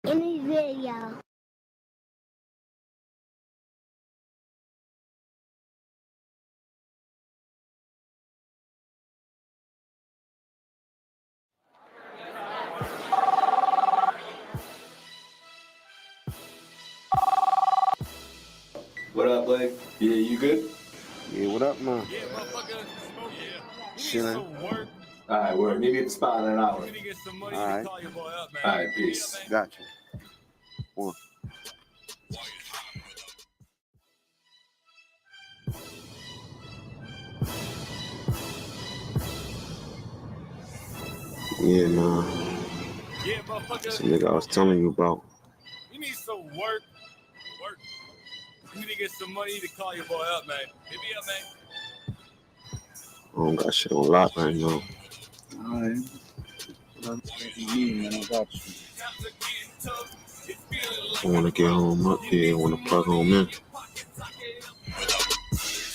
in this video. What up, Blake? Yeah, you good? Yeah, what up, man? Yeah, motherfucker. Chilling. All right, we're meet me at the spot in an hour. All right. Alright. All right, peace. Gotcha. One. Yeah, man. Yeah, motherfucker. That's the nigga I was telling you about. You need some work. You need to get some money to call your boy up, man. Hit me up, man. I don't got shit on lock right now. Alright. What you mean, man? I got you. I want to get home up here. I want to plug home in. Times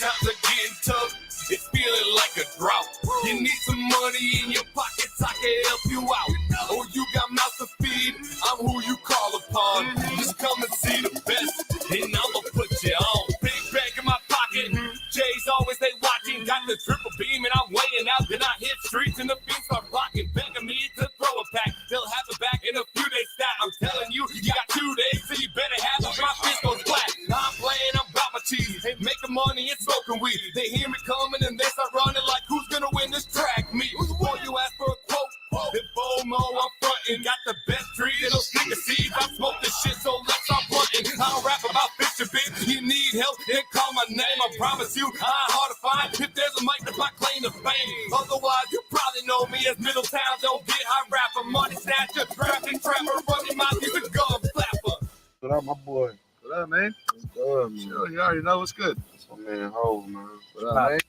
are getting tough. It's feeling like a drought. You need some money in your pockets. I can help you out. Oh, you got mouth to feed. I'm who you call upon. Just come and see the best, and I'ma put you on. Big bag in my pocket. Jay's always they watching. Got the triple beam and I'm weighing out. Then I hit streets and the beats start rocking. Begging me to throw a pack. They'll have it back in a few days. Stat. I'm telling you, you got 2 days, so you better have it. My fist goes flat. I'm playing, I'm about my cheese. Making money and smoking weed. They hear me coming and they start running like who's gonna win this track meet. Before you ask for a quote, if FOMO, I'm frontin'. Got the best tree and those sticker seeds. I smoke this shit, so let's stop blunting. I'll rap about fish a bit. You need help, then call my name. I promise you, I'm hard to find. If there's a mic, that's my claim to fame. Otherwise, you probably know me as Middletown. Don't get high rapper, money snatcher, traffic trapper, running my music gun flapper. What up, my boy? What up, man? What's good, man? Sure, you already know what's good. That's my man Haze, man. What up, man?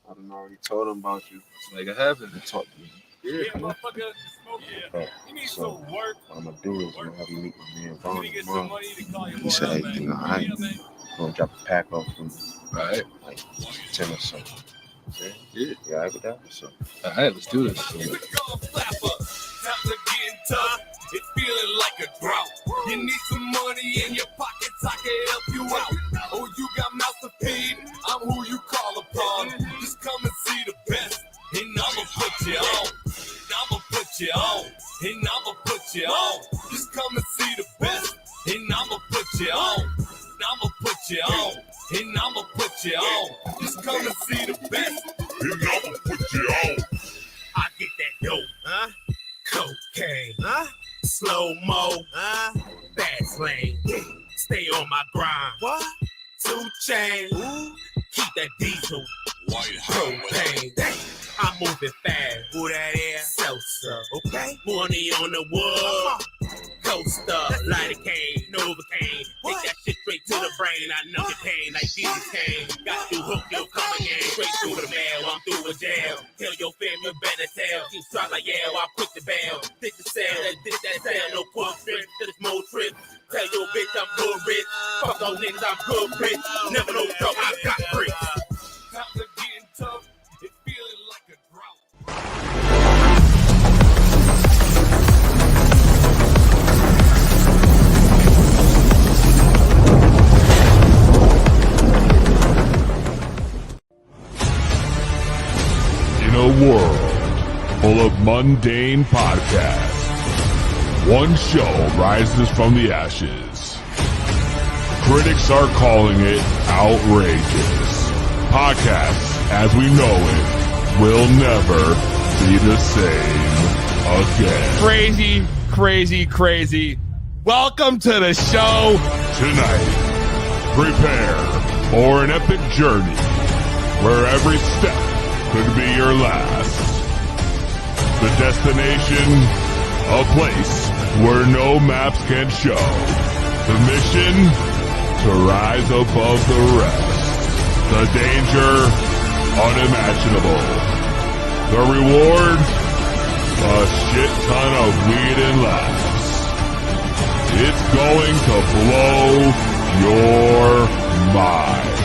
I done already told him about you. Let's make it happen. He talked to me. Yeah, Yeah, come on. motherfucker. Smoke, yeah. You need So, some work. what I'm going to do is I'm going to have you meet my man You Vaughn need to get some tomorrow. money to call your He boy said up, everything man. all right. Yeah, man. I'm going to drop the pack off from Right. like 10 or so. Yeah. You all right with that? So, All right, let's do this. Music gun flapper. Times are getting tough. It's feeling like a drought. You need some money in your pockets. I can help you out. Oh, you got mouth to feed. I'm who you call upon. Just come and see the best, and I'ma put you on. I'ma put you on, and I'ma put you on. Just come and see the best, and I'ma put you on. I'ma put you on, and I'ma put you on. Just come and see the best, and I'ma put you on. I get that dope, huh? Cocaine, huh? Slow-mo, huh? Fast lane, stay on my grind. What? 2 chains, keep that diesel. Propane, I'm moving fast. Who that is? Sosa, okay? Money on the wood. Coaster, light a cane, Novocaine. Take that shit straight to the brain. I know the pain like Jesus came. Got you hooked, you'll come again. Straight through the mail, I'm through with jail. Tell your fam you better tell. Keep strong like yeah, I'll quit the bail. Stick the cell, that cell, no quick trip, to the small trip. Tell your bitch I'm good rich. Fuck those niggas, I'm good rich. Never no trouble, I got bricks. Times are getting tough. It's feeling like a drought. In a world full of mundane podcasts, one show rises from the ashes. Critics are calling it outrageous. Podcasts, as we know it, will never be the same again. Crazy, crazy, crazy. Welcome to the show. Tonight, prepare for an epic journey where every step could be your last. The destination, a place where no maps can show. The mission, to rise above the rest. The danger, unimaginable. The reward, a shit ton of weed and laughs. It's going to blow your mind.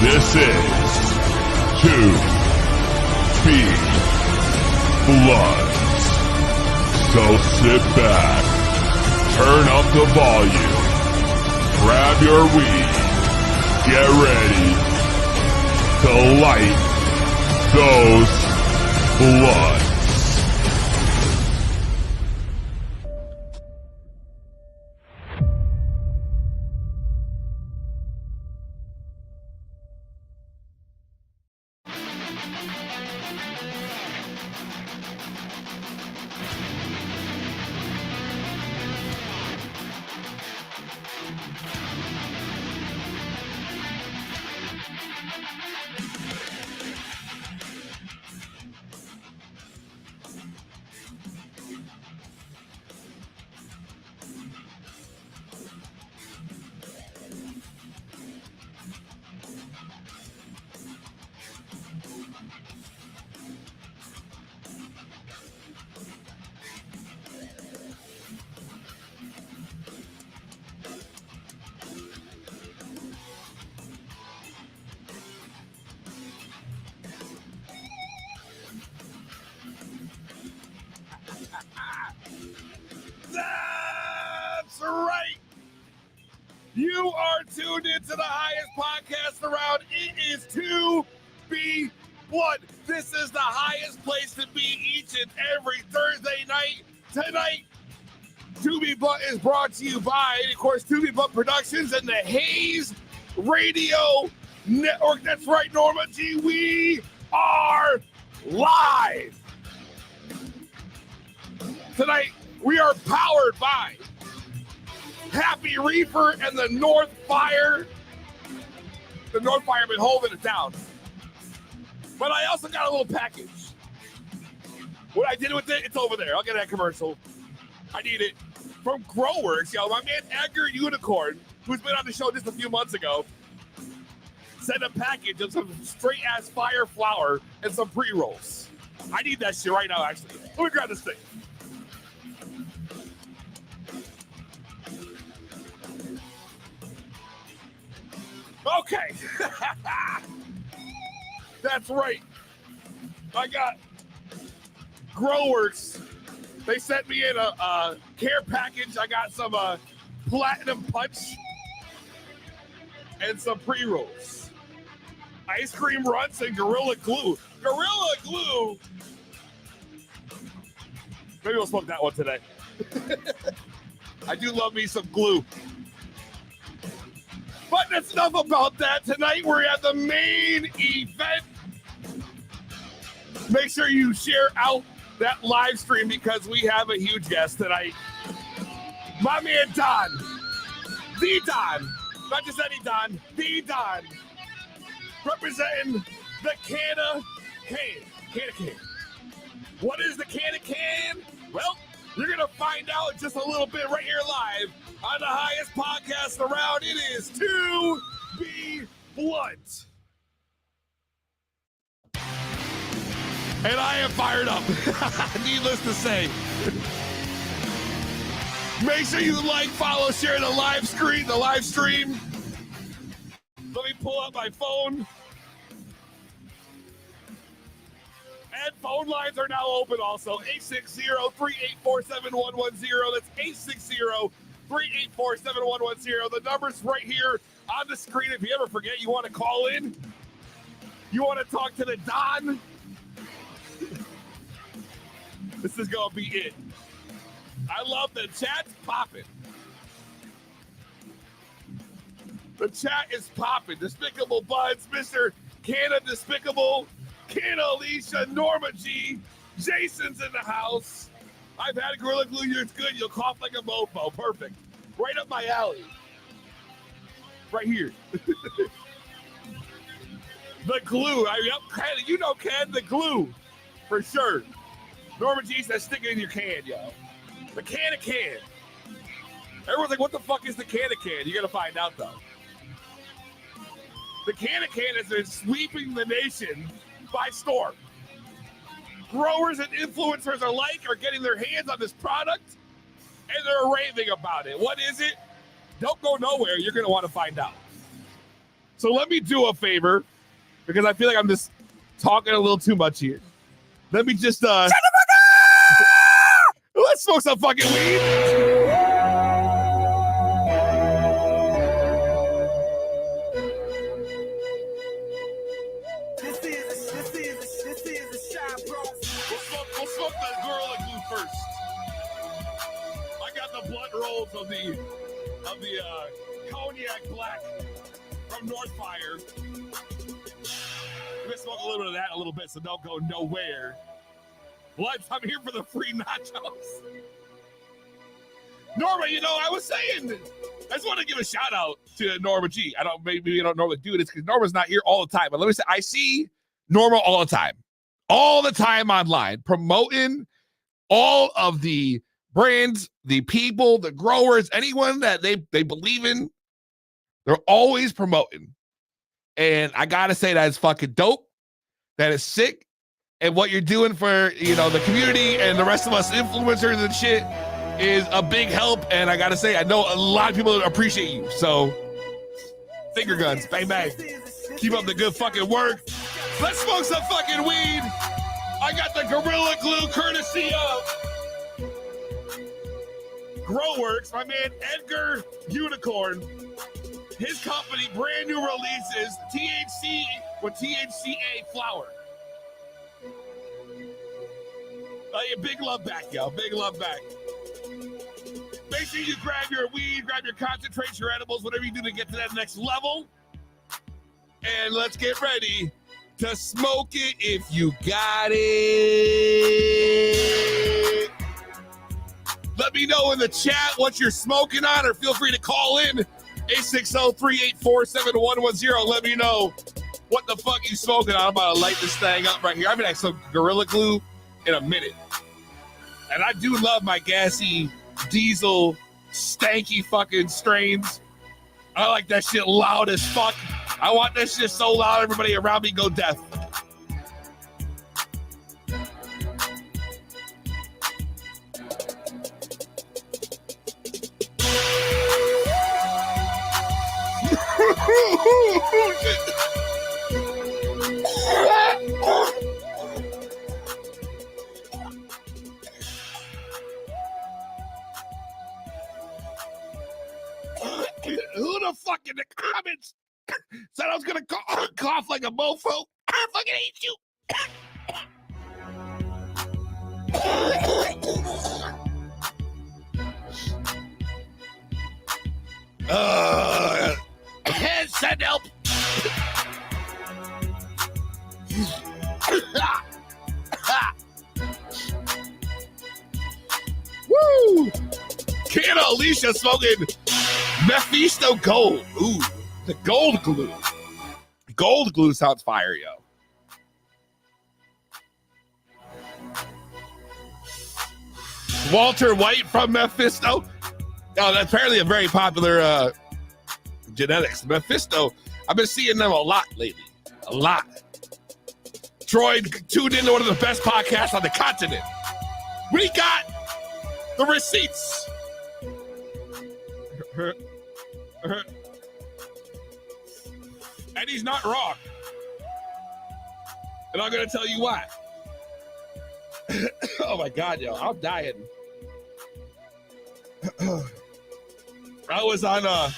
This is To Be Bloods. So sit back, turn up the volume. Grab your weed. Get ready to light those blunts. That's right. You are tuned into the highest podcast around. It is To Be Blunt. This is the highest place to be each and every Thursday night. Tonight, To Be Blunt is brought to you by, of course, To Be Blunt Productions and the Haze Radio Network. That's right, Norma G. We are live. Tonight, we are powered by Happy Reefer and the North Fire. The North Fire been holding it down. But I also got a little package. What I did with it, it's over there. I'll get that commercial. I need it. From Growers, yo, my man Edgar Unicorn, who's been on the show just a few months ago, sent a package of some straight-ass fire flour and some pre-rolls. I need that shit right now, actually. Let me grab this thing. Okay. That's right. I got Growers. They sent me in a care package. I got some Platinum Punch and some pre-rolls. Ice Cream Runs and Gorilla Glue. Gorilla Glue. Maybe we'll smoke that one today. I do love me some glue. But that's enough about that. Tonight we're at the main event. Make sure you share out that live stream because we have a huge guest tonight. My man Don. The Don. Not just any Don. The Don. Representing the cannakan. Cannakan. What is the cannakan? Well, you're going to find out in just a little bit right here live on the highest podcast around. It is To Be Blunt. And I am fired up. Needless to say. Make sure you like, follow, share the live stream. Let me pull up my phone. And phone lines are now open also. 860-384-7110. That's 860-384-7110. The number's right here on the screen. If you ever forget you want to call in, you want to talk to the Don, this is going to be it. I love the chat's popping. The chat is popping. Despicable Buds, Mr. Canna Despicable, Canna Alicia, Norma G, Jason's in the house. I've had Gorilla Glue. It's good. You'll cough like a mofo. Perfect. Right up my alley. Right here. The glue. You know, Ken, the glue. For sure. Norma G says stick it in your can, yo. The cannakan. Everyone's like, what the fuck is the cannakan? You gotta find out, though. The cannakan has been sweeping the nation by storm. Growers and influencers alike are getting their hands on this product, and they're raving about it. What is it? Don't go nowhere. You're gonna want to find out. So let me do a favor, because I feel like I'm just talking a little too much here. Let me just, shut the fuck up! Let's smoke some fucking weed. We'll smoke the Gorilla Glue first. I got the blunt rolls of the cognac black from North Fire. We're gonna smoke a little bit of that in a little bit, so don't go nowhere. What? I'm here for the free nachos. Norma, you know, I was saying, I just want to give a shout out to Norma G. Maybe you don't normally do this because Norma's not here all the time. But let me say, I see Norma all the time online, promoting all of the brands, the people, the growers, anyone that they believe in. They're always promoting. And I got to say that is fucking dope. That is sick. And what you're doing for, the community and the rest of us influencers and shit is a big help. And I got to say, I know a lot of people appreciate you. So, finger guns, bang, bang. Keep up the good fucking work. Let's smoke some fucking weed. I got the Gorilla Glue courtesy of Growworks. My man, Edgar Unicorn. His company, brand new releases, THC with THCA flower. Big love back, yo. Big love back. Make sure you grab your weed, grab your concentrates, your edibles, whatever you do to get to that next level. And let's get ready to smoke it if you got it. Let me know in the chat what you're smoking on, or feel free to call in 860-384-7110. Let me know what the fuck you smoking on. I'm about to light this thing up right here. I've been at some Gorilla Glue in a minute. And I do love my gassy, diesel, stanky fucking strains. I like that shit loud as fuck. I want that shit so loud everybody around me go deaf. Who the fuck in the comments said I was gonna cough like a mofo? I fucking hate you. Send help. Woo! Canna Alicia smoking Mephisto Gold. Ooh, the gold glue. Gold glue sounds fire, yo. Walter White from Mephisto. Oh, that's apparently a very popular genetics. Mephisto, I've been seeing them a lot lately. A lot. Troy tuned into one of the best podcasts on the continent. We got the receipts. And he's not wrong. And I'm going to tell you why. Oh my God, yo, I'm dying. I was on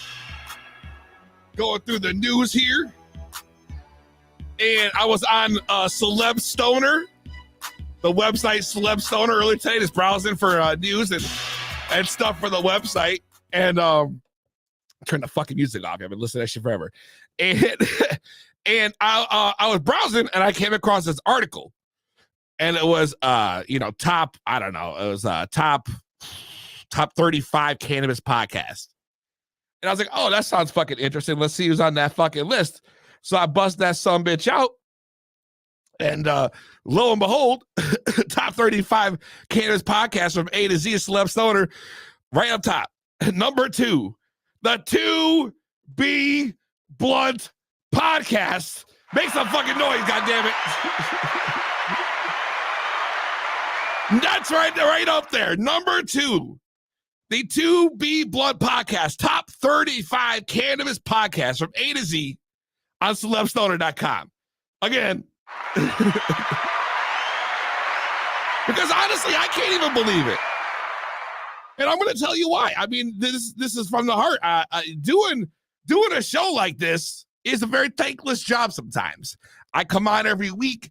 going through the news here, and I was on Celeb Stoner, the website Celeb Stoner, earlier today, just browsing for news and stuff for the website, and turn the fucking music off. I've been listening to that shit forever, and I was browsing, and I came across this article, and it was top, I don't know, it was top 35 cannabis podcast. And I was like, oh, that sounds fucking interesting. Let's see who's on that fucking list. So I bust that sumbitch out. And lo and behold, top 35 cannabis podcasts from A to Z, Celeb Stoner, right up top. Number 2, the 2B Blunt Podcast. Make some fucking noise, goddammit. That's right up there. Number 2. The 2B Blunt Podcast, top 35 cannabis podcasts from A to Z on celebstoner.com. Again, because honestly, I can't even believe it. And I'm going to tell you why. I mean, this is from the heart. Doing a show like this is a very thankless job sometimes. I come on every week.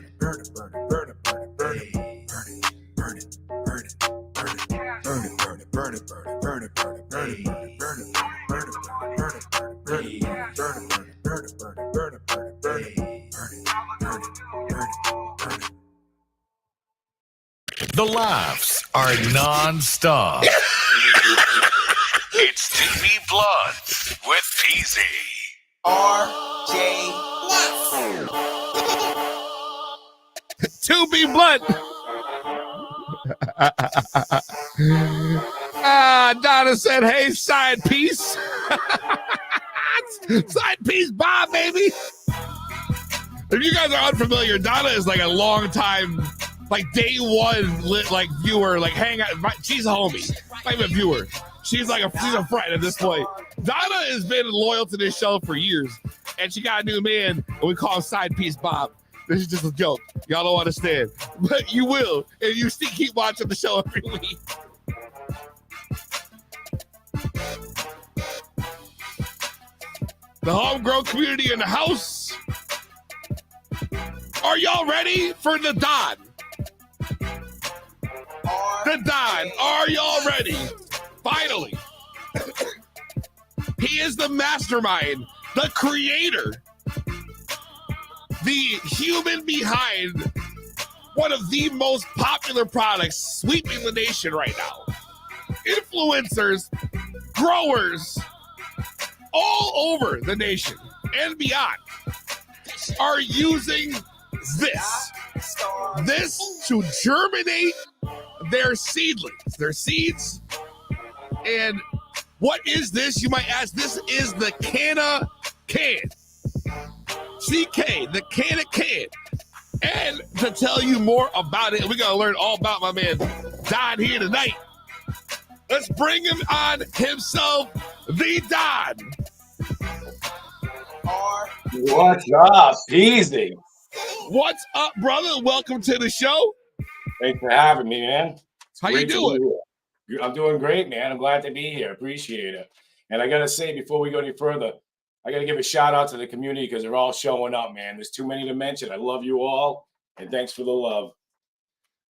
The laughs are non-stop. It's To Be Blunt with Haze. To be blunt. Donna said, hey, side piece. Side piece Bob, baby. If you guys are unfamiliar, Donna is like a long time, like day one like viewer, like hang out. She's a homie, not even a viewer. She's a friend at this point. Donna has been loyal to this show for years, and she got a new man, and we call him Side Piece Bob. This is just a joke. Y'all don't understand, but you will, and you still keep watching the show every week. The homegrown community in the house. Are y'all ready for the Don? The Don, are y'all ready? Finally. He is the mastermind, the creator, the human behind one of the most popular products sweeping the nation right now. Influencers, growers, all over the nation and beyond are using this to germinate their seedlings, their seeds. And what is this? You might ask. This is the cannakan. CK, the cannakan. And to tell you more about it, we're going to learn all about my man Don here tonight. Let's bring him on himself, the Don. What's up? Easy. What's up, brother? Welcome to the show. Thanks for having me, man. How you doing? I'm doing great, man. I'm glad to be here. Appreciate it. And I got to say, before we go any further, I got to give a shout out to the community because they're all showing up, man. There's too many to mention. I love you all, and thanks for the love.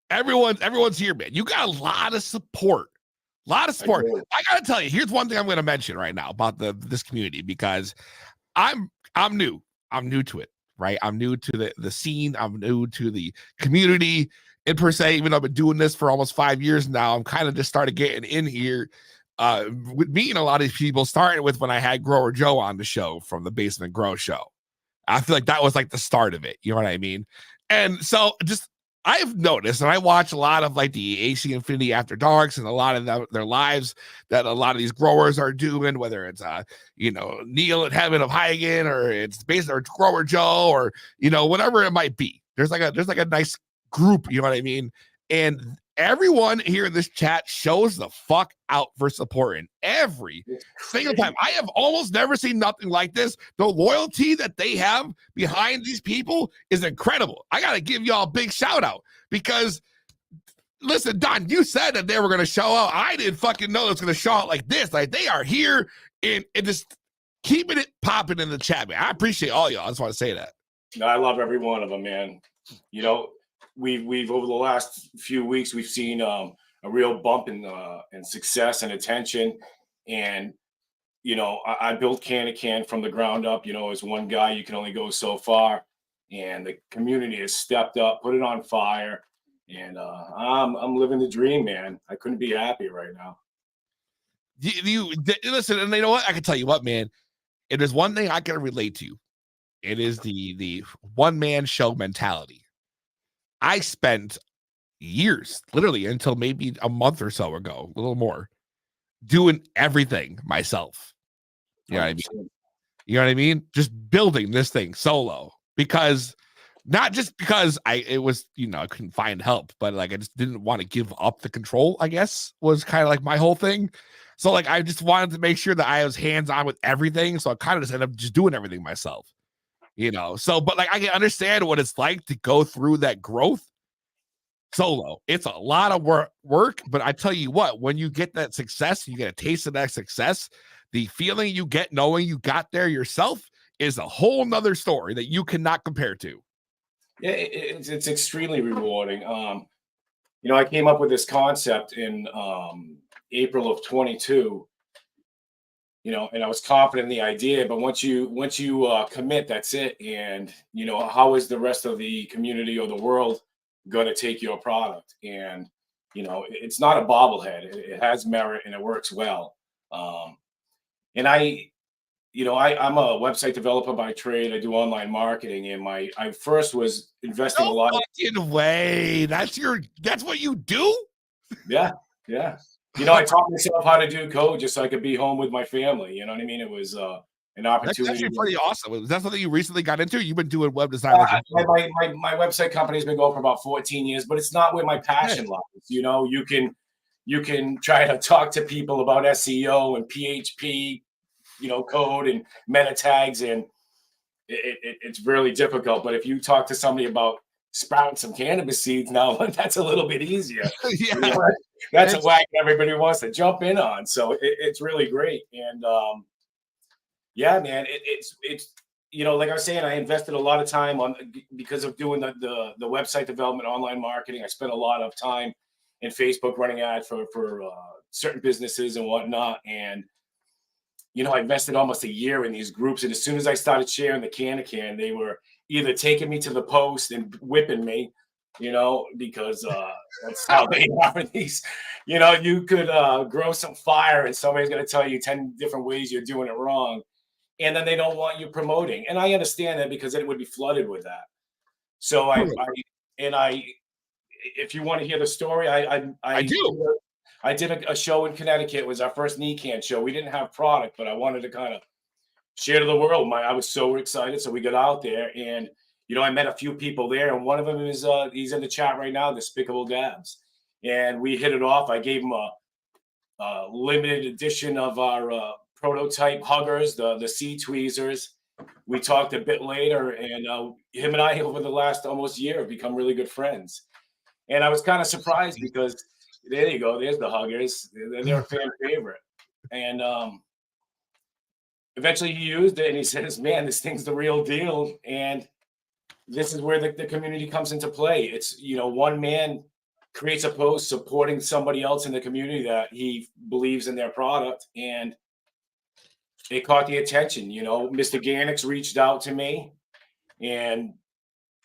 Everyone's here, man. You got a lot of support. I gotta tell you, here's one thing I'm gonna mention right now about this community, because I'm new. I'm new to it, right? I'm new to the scene. I'm new to the community, and per se, even though I've been doing this for almost 5 years now, I'm kind of just started getting in here with meeting a lot of these people, starting with when I had Grower Joe on the show from the Basement Grow Show. I feel like that was like the start of it. You know what I mean? And so just I've noticed, and I watch a lot of like the AC Infinity After Darks and a lot of their lives that a lot of these growers are doing, whether it's Neil at Heaven of Huygen, or it's or Grower Joe, or whatever it might be. There's like a nice group, you know what I mean? And everyone here in this chat shows the fuck out for supporting every single time. I have almost never seen nothing like this. The loyalty that they have behind these people is incredible. I got to give y'all a big shout out because, listen, Don, you said that they were going to show out. I didn't fucking know it was going to show out like this. Like, they are here and just keeping it popping in the chat, man. I appreciate all y'all. I just want to say that. No, I love every one of them, man. You know, we've over the last few weeks, we've seen a real bump in success and attention. And, you know, I built cannakan from the ground up. You know, as one guy, you can only go so far. And the community has stepped up, put it on fire. And I'm living the dream, man. I couldn't be happier right now. You listen, and you know what? I can tell you what, man. If there's one thing I can relate to, it is the one-man show mentality. I spent years, literally until maybe a month or so ago, a little more, doing everything myself. You know what I mean? You know what I mean? Just building this thing solo. Because not just because it was, you know, I couldn't find help, but like I just didn't want to give up the control, I guess, was kind of like my whole thing. So like I just wanted to make sure that I was hands-on with everything. So I kind of just ended up just doing everything myself. You know, so but like I can understand what it's like to go through that growth solo. It's a lot of work, but I tell you what, when you get that success, you get a taste of that success, the feeling you get knowing you got there yourself is a whole nother story that you cannot compare to. Yeah, it's extremely rewarding. You know, I came up with this concept in April of 22. You know, and I was confident in the idea, but once you commit, that's it. And you know, how is the rest of the community or the world going to take your product? And you know, it's not a bobblehead. It has merit and it works well. And I'm a website developer by trade. I do online marketing, and I first was investing a lot. Fucking way. That's what you do? Yeah. You know, I taught myself how to do code just so I could be home with my family. You know what I mean? It was an opportunity. That's actually pretty awesome. Was that something you recently got into? You've been doing web design. My website company has been going for about 14 years, but it's not where my passion lies. You know, you can try to talk to people about SEO and PHP, you know, code and meta tags, and it's really difficult. But if you talk to somebody about sprouting some cannabis seeds now, that's a little bit easier. Yeah. You know, that's a wagon everybody wants to jump in on. So it's really great. And yeah, man, it's you know, like I was saying, I invested a lot of time because of doing the website development, online marketing. I spent a lot of time in Facebook running ads for certain businesses and whatnot. And you know, I invested almost a year in these groups. And as soon as I started sharing the cannakan, they were either taking me to the post and whipping me, you know, because that's how they are. These, you know, you could grow some fire and somebody's going to tell you 10 different ways you're doing it wrong. And then they don't want you promoting. And I understand that because it would be flooded with that. So if you want to hear the story, I do. I did a show in Connecticut. It was our first NECAN show. We didn't have product, but I wanted to kind of share to the world. I was so excited. So we got out there and, you know, I met a few people there. And one of them is, he's in the chat right now, Despicable Dabs. And we hit it off. I gave him a limited edition of our prototype huggers, the sea tweezers. We talked a bit later, and him and I, over the last almost year, have become really good friends. And I was kind of surprised because there you go. There's the huggers. They're a fan favorite. And eventually he used it and he says, man, this thing's the real deal. And this is where the community comes into play. It's, you know, one man creates a post supporting somebody else in the community that he believes in their product. And it caught the attention. You know, Mr. Gannix reached out to me and,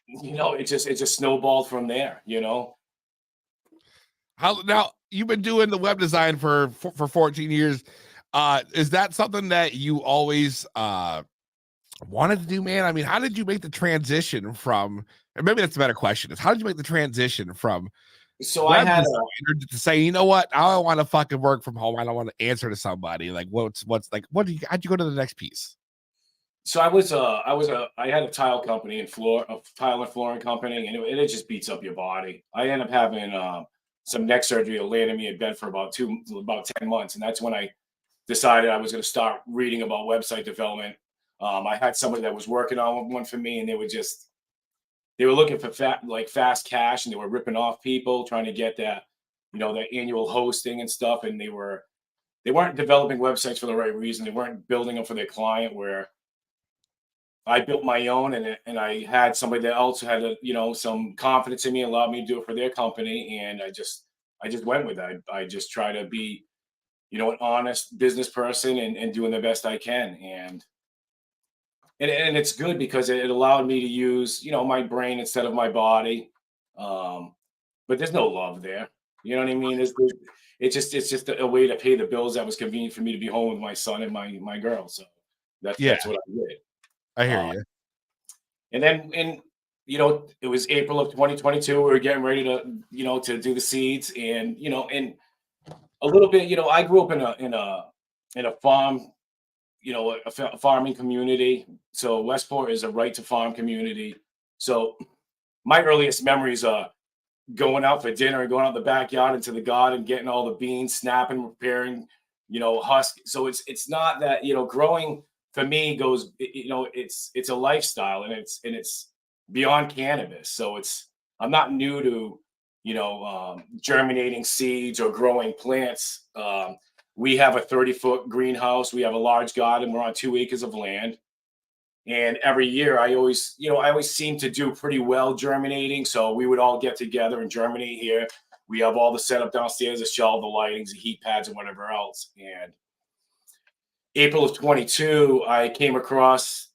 you know, it just snowballed from there, you know. How now you've been doing the web design for 14 years. Is that something that you always wanted to do, man? I mean, how did you make the transition from, or maybe that's a better question, is how did you make the transition from I had to say, you know what, I don't want to fucking work from home. I don't want to answer to somebody. Like how'd you go to the next piece? So I had a tile company a tile and flooring company, and it just beats up your body. I ended up having some neck surgery that landed me in bed for about 10 months. And that's when I decided I was going to start reading about website development. I had somebody that was working on one for me, and they were looking for fast cash, and they were ripping off people trying to get that, that annual hosting and stuff. And they weren't developing websites for the right reason. They weren't building them for their client, where I built my own, and I had somebody that also had some confidence in me, allowed me to do it for their company. And I just went with it. I just try to be, an honest business person and doing the best I can. And it's good because it allowed me to use, my brain instead of my body. But there's no love there. You know what I mean? It's just a way to pay the bills that was convenient for me to be home with my son and my girl. So that's what I did. I hear you. And then it was April of 2022. We were getting ready to, to do the seeds, and, and a little bit, I grew up in a farm, a farming community. So Westport is a right to farm community. So my earliest memories are going out for dinner and going out the backyard into the garden, getting all the beans, snapping, preparing, husk. So it's not that, growing for me goes, it's a lifestyle, and it's beyond cannabis. So I'm not new to, germinating seeds or growing plants. We have a 30-foot greenhouse. We have a large garden. We're on 2 acres of land. And every year I always seem to do pretty well germinating. So we would all get together and germinate here. We have all the setup downstairs, the shelf, the lightings, the heat pads, and whatever else. And April of 22, I came across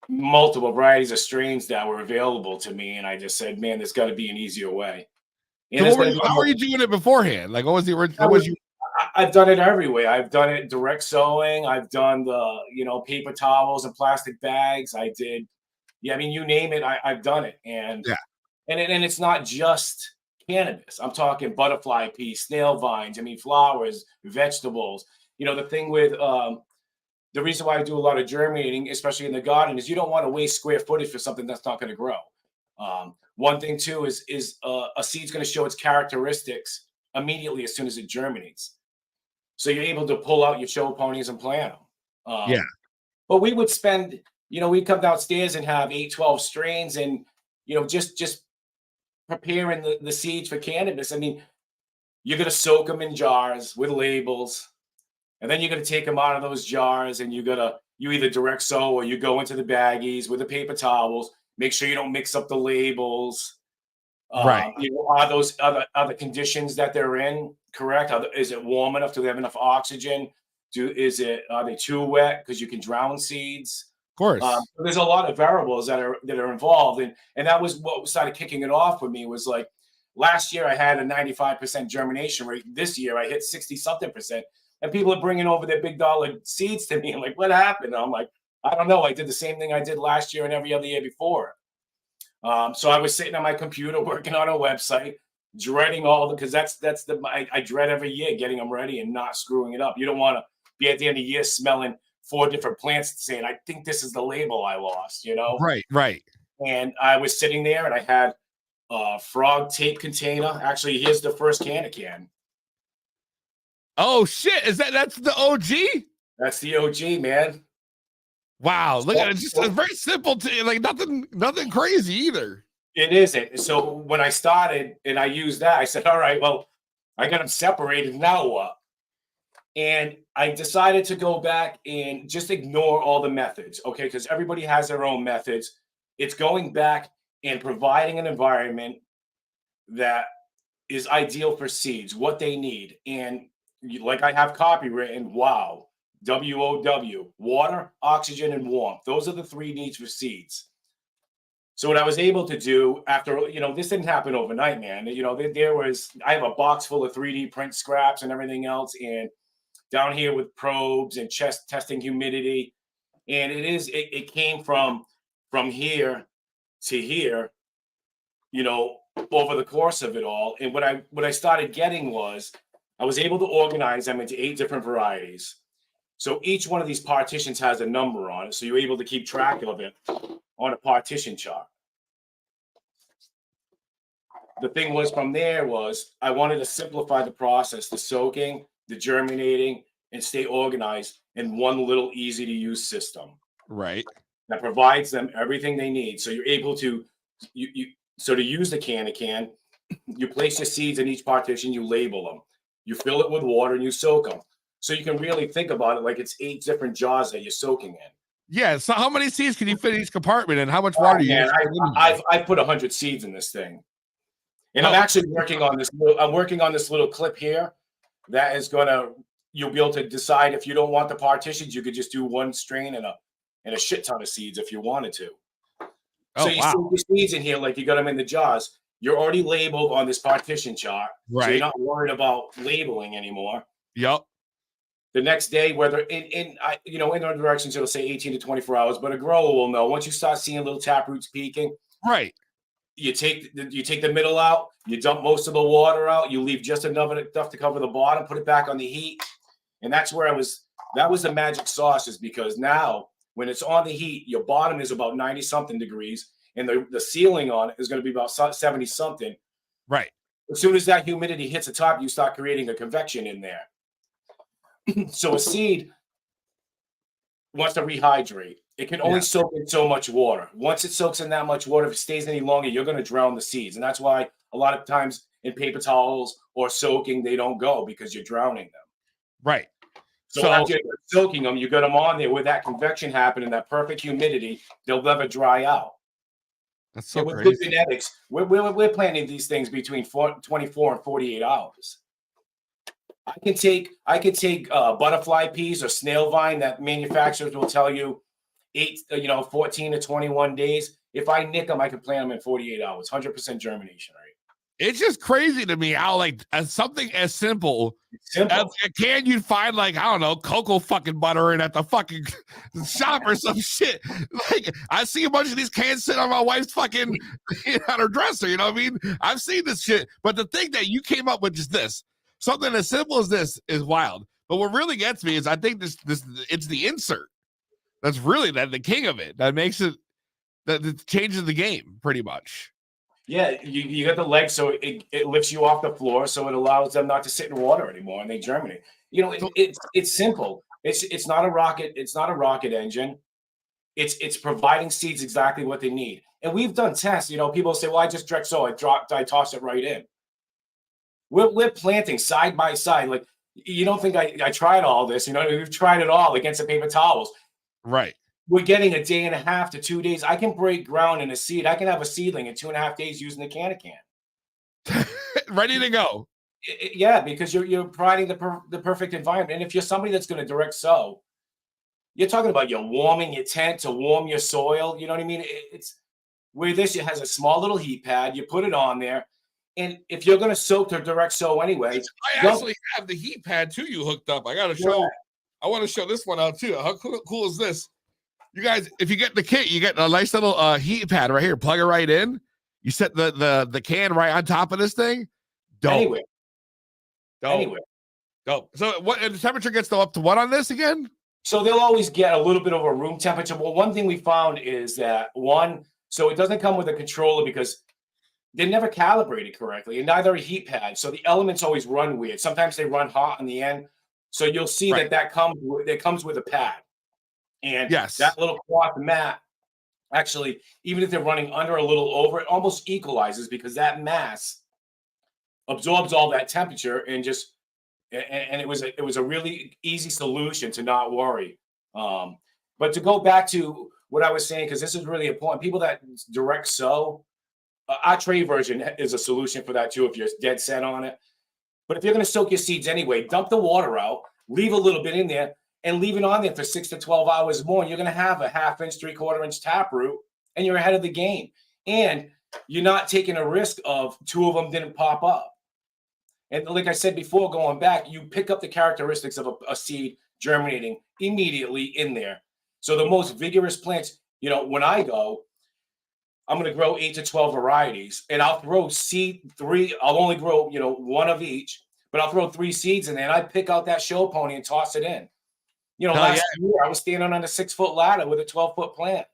multiple varieties of strains that were available to me. And I just said, man, there's got to be an easier way. And So how were you doing it beforehand? Like, what was the original? I've done it every way. I've done it direct sewing. I've done the, paper towels and plastic bags. I did. Yeah. I mean, you name it. I've done it. And and it's not just cannabis. I'm talking butterfly pea, snail vines. I mean, flowers, vegetables. The thing with, the reason why I do a lot of germinating, especially in the garden, is you don't want to waste square footage for something that's not going to grow. One thing too is a seed's going to show its characteristics immediately as soon as it germinates. So you're able to pull out your show ponies and plant them. But we would spend, we'd come downstairs and have 8-12 strains, and, just preparing the seeds for cannabis. I mean, you're going to soak them in jars with labels, and then you're going to take them out of those jars, and you either direct sew or you go into the baggies with the paper towels. Make sure you don't mix up the labels. Right. Are those other conditions that they're in correct? Is it warm enough? Do they have enough oxygen? Are they too wet? Because you can drown seeds. Of course. There's a lot of variables that are involved, and that was what started kicking it off for me. Was like last year I had a 95% germination rate. This year I hit 60-something%, and people are bringing over their big dollar seeds to me. I'm like, what happened? And I'm like, I don't know. I did the same thing I did last year and every other year before. So I was sitting on my computer working on a website, dreading because I dread every year getting them ready and not screwing it up. You don't want to be at the end of the year smelling 4 different plants saying, I think this is the label I lost, Right. And I was sitting there and I had a frog tape container. Actually, here's the first cannakan. Oh shit. That's the OG? That's the OG, man. Wow, look at it. Just very simple like nothing crazy either. It isn't. So when I started and I used that, I said, all right, well, I got them separated. Now what? And I decided to go back and just ignore all the methods. Okay. Because everybody has their own methods. It's going back and providing an environment that is ideal for seeds, what they need. And like I have copywritten, wow. WOW, water, oxygen, and warmth. Those are the 3 needs for seeds. So what I was able to do after, this didn't happen overnight, man. I have a box full of 3D print scraps and everything else, and down here with probes and testing humidity. And it came from here to here, over the course of it all. And what I started getting was I was able to organize them into 8 different varieties. So each one of these partitions has a number on it. So you're able to keep track of it on a partition chart. the thing was from there was I wanted to simplify the process, the soaking, the germinating, and stay organized in one little easy to use system Right. that provides them everything they need. So you're able to so to use the cannakan, you place your seeds in each partition, you label them, you fill it with water, and you soak them. So you can really think about it like it's 8 different jars that you're soaking in. Yeah. So how many seeds can you fit in each compartment, and how much water do you use? I put 100 seeds in this thing. And I'm actually working on this. I'm working on this little clip here that is you'll be able to decide if you don't want the partitions, you could just do one strain and a shit ton of seeds if you wanted to. So you see the seeds in here, like you got them in the jars. You're already labeled on this partition chart. Right. So you're not worried about labeling anymore. Yep. The next day, whether in other directions, it'll say 18 to 24 hours, but a grower will know once you start seeing little tap roots peaking. Right. You take the middle out, you dump most of the water out, you leave just enough to cover the bottom, put it back on the heat. And that's where that was the magic sauce, is because now when it's on the heat, your bottom is about 90 something degrees and the ceiling on it is going to be about 70 something. Right. As soon as that humidity hits the top, you start creating a convection in there. So a seed wants to rehydrate. It can only soak in so much water. Once it soaks in that much water, if it stays any longer, you're going to drown the seeds. And that's why a lot of times in paper towels or soaking, they don't go, because you're drowning them. Right. So after you're soaking them, you got them on there with that convection happening, that perfect humidity, they'll never dry out. That's so with crazy. good genetics, we're planting these things between 24 and 48 hours. I can take butterfly peas or snail vine that manufacturers will tell you 14 to 21 days. If I nick them, I can plant them in 48 hours, 100% germination rate. It's just crazy to me how, like, something as simple as a can, you'd find, like, I don't know, cocoa fucking butter in at the fucking shop or some shit. Like, I see a bunch of these cans sitting on my wife's fucking on her dresser. You know what I mean? I've seen this shit, but the thing that you came up with is this. Something as simple as this is wild. But what really gets me is I think this it's the insert that's really the king of it. That makes it that changes the game pretty much. Yeah, you got the legs, so it lifts you off the floor, so it allows them not to sit in water anymore, and they germinate. It's simple. It's not a rocket. It's not a rocket engine. It's providing seeds exactly what they need. And we've done tests. People say, "Well, I just direct sow. I toss it right in." We're planting side by side. Like, you don't think I tried all this? We've tried it all against the paper towels. Right. We're getting a day and a half to 2 days. I can break ground in a seed. I can have a seedling in 2.5 days using the cannakan. Ready to go. Yeah, because you're providing the perfect environment. And if you're somebody that's going to direct sow, you're talking about you're warming your tent to warm your soil. You know what I mean? It's where it has a small little heat pad. You put it on there. And if you're going to soak to direct sow anyway, I actually have the heat pad too. You hooked up. I got to show. I want to show this one out too. How cool is this? You guys, if you get the kit, you get a nice little heat pad right here. Plug it right in. You set the can right on top of this thing. Dope. Anyway. Dope. So what the temperature gets up to what on this again? So they'll always get a little bit of a room temperature. Well, one thing we found is that so it doesn't come with a controller because they're never calibrated correctly, and neither a heat pad. So the elements always run weird. Sometimes they run hot in the end. So you'll see that comes with a pad. And that little cloth mat, actually, even if they're running under a little over, it almost equalizes because that mass absorbs all that temperature and it was a really easy solution to not worry. But to go back to what I was saying, because this is really important, people that direct sow, our tray version is a solution for that too, if you're dead set on it. But if you're going to soak your seeds anyway, dump the water out, leave a little bit in there, and leave it on there for 6 to 12 hours more. And you're going to have a 1/2 inch, 3/4 inch taproot, and you're ahead of the game. And you're not taking a risk of 2 of them didn't pop up. And like I said before, going back, you pick up the characteristics of a seed germinating immediately in there. So the most vigorous plants, when I go, I'm going to grow 8 to 12 varieties, and I'll throw I'll only grow, 1 of each, but I'll throw 3 seeds in there, and I pick out that show pony and toss it in. Last year I was standing on a 6-foot ladder with a 12-foot plant.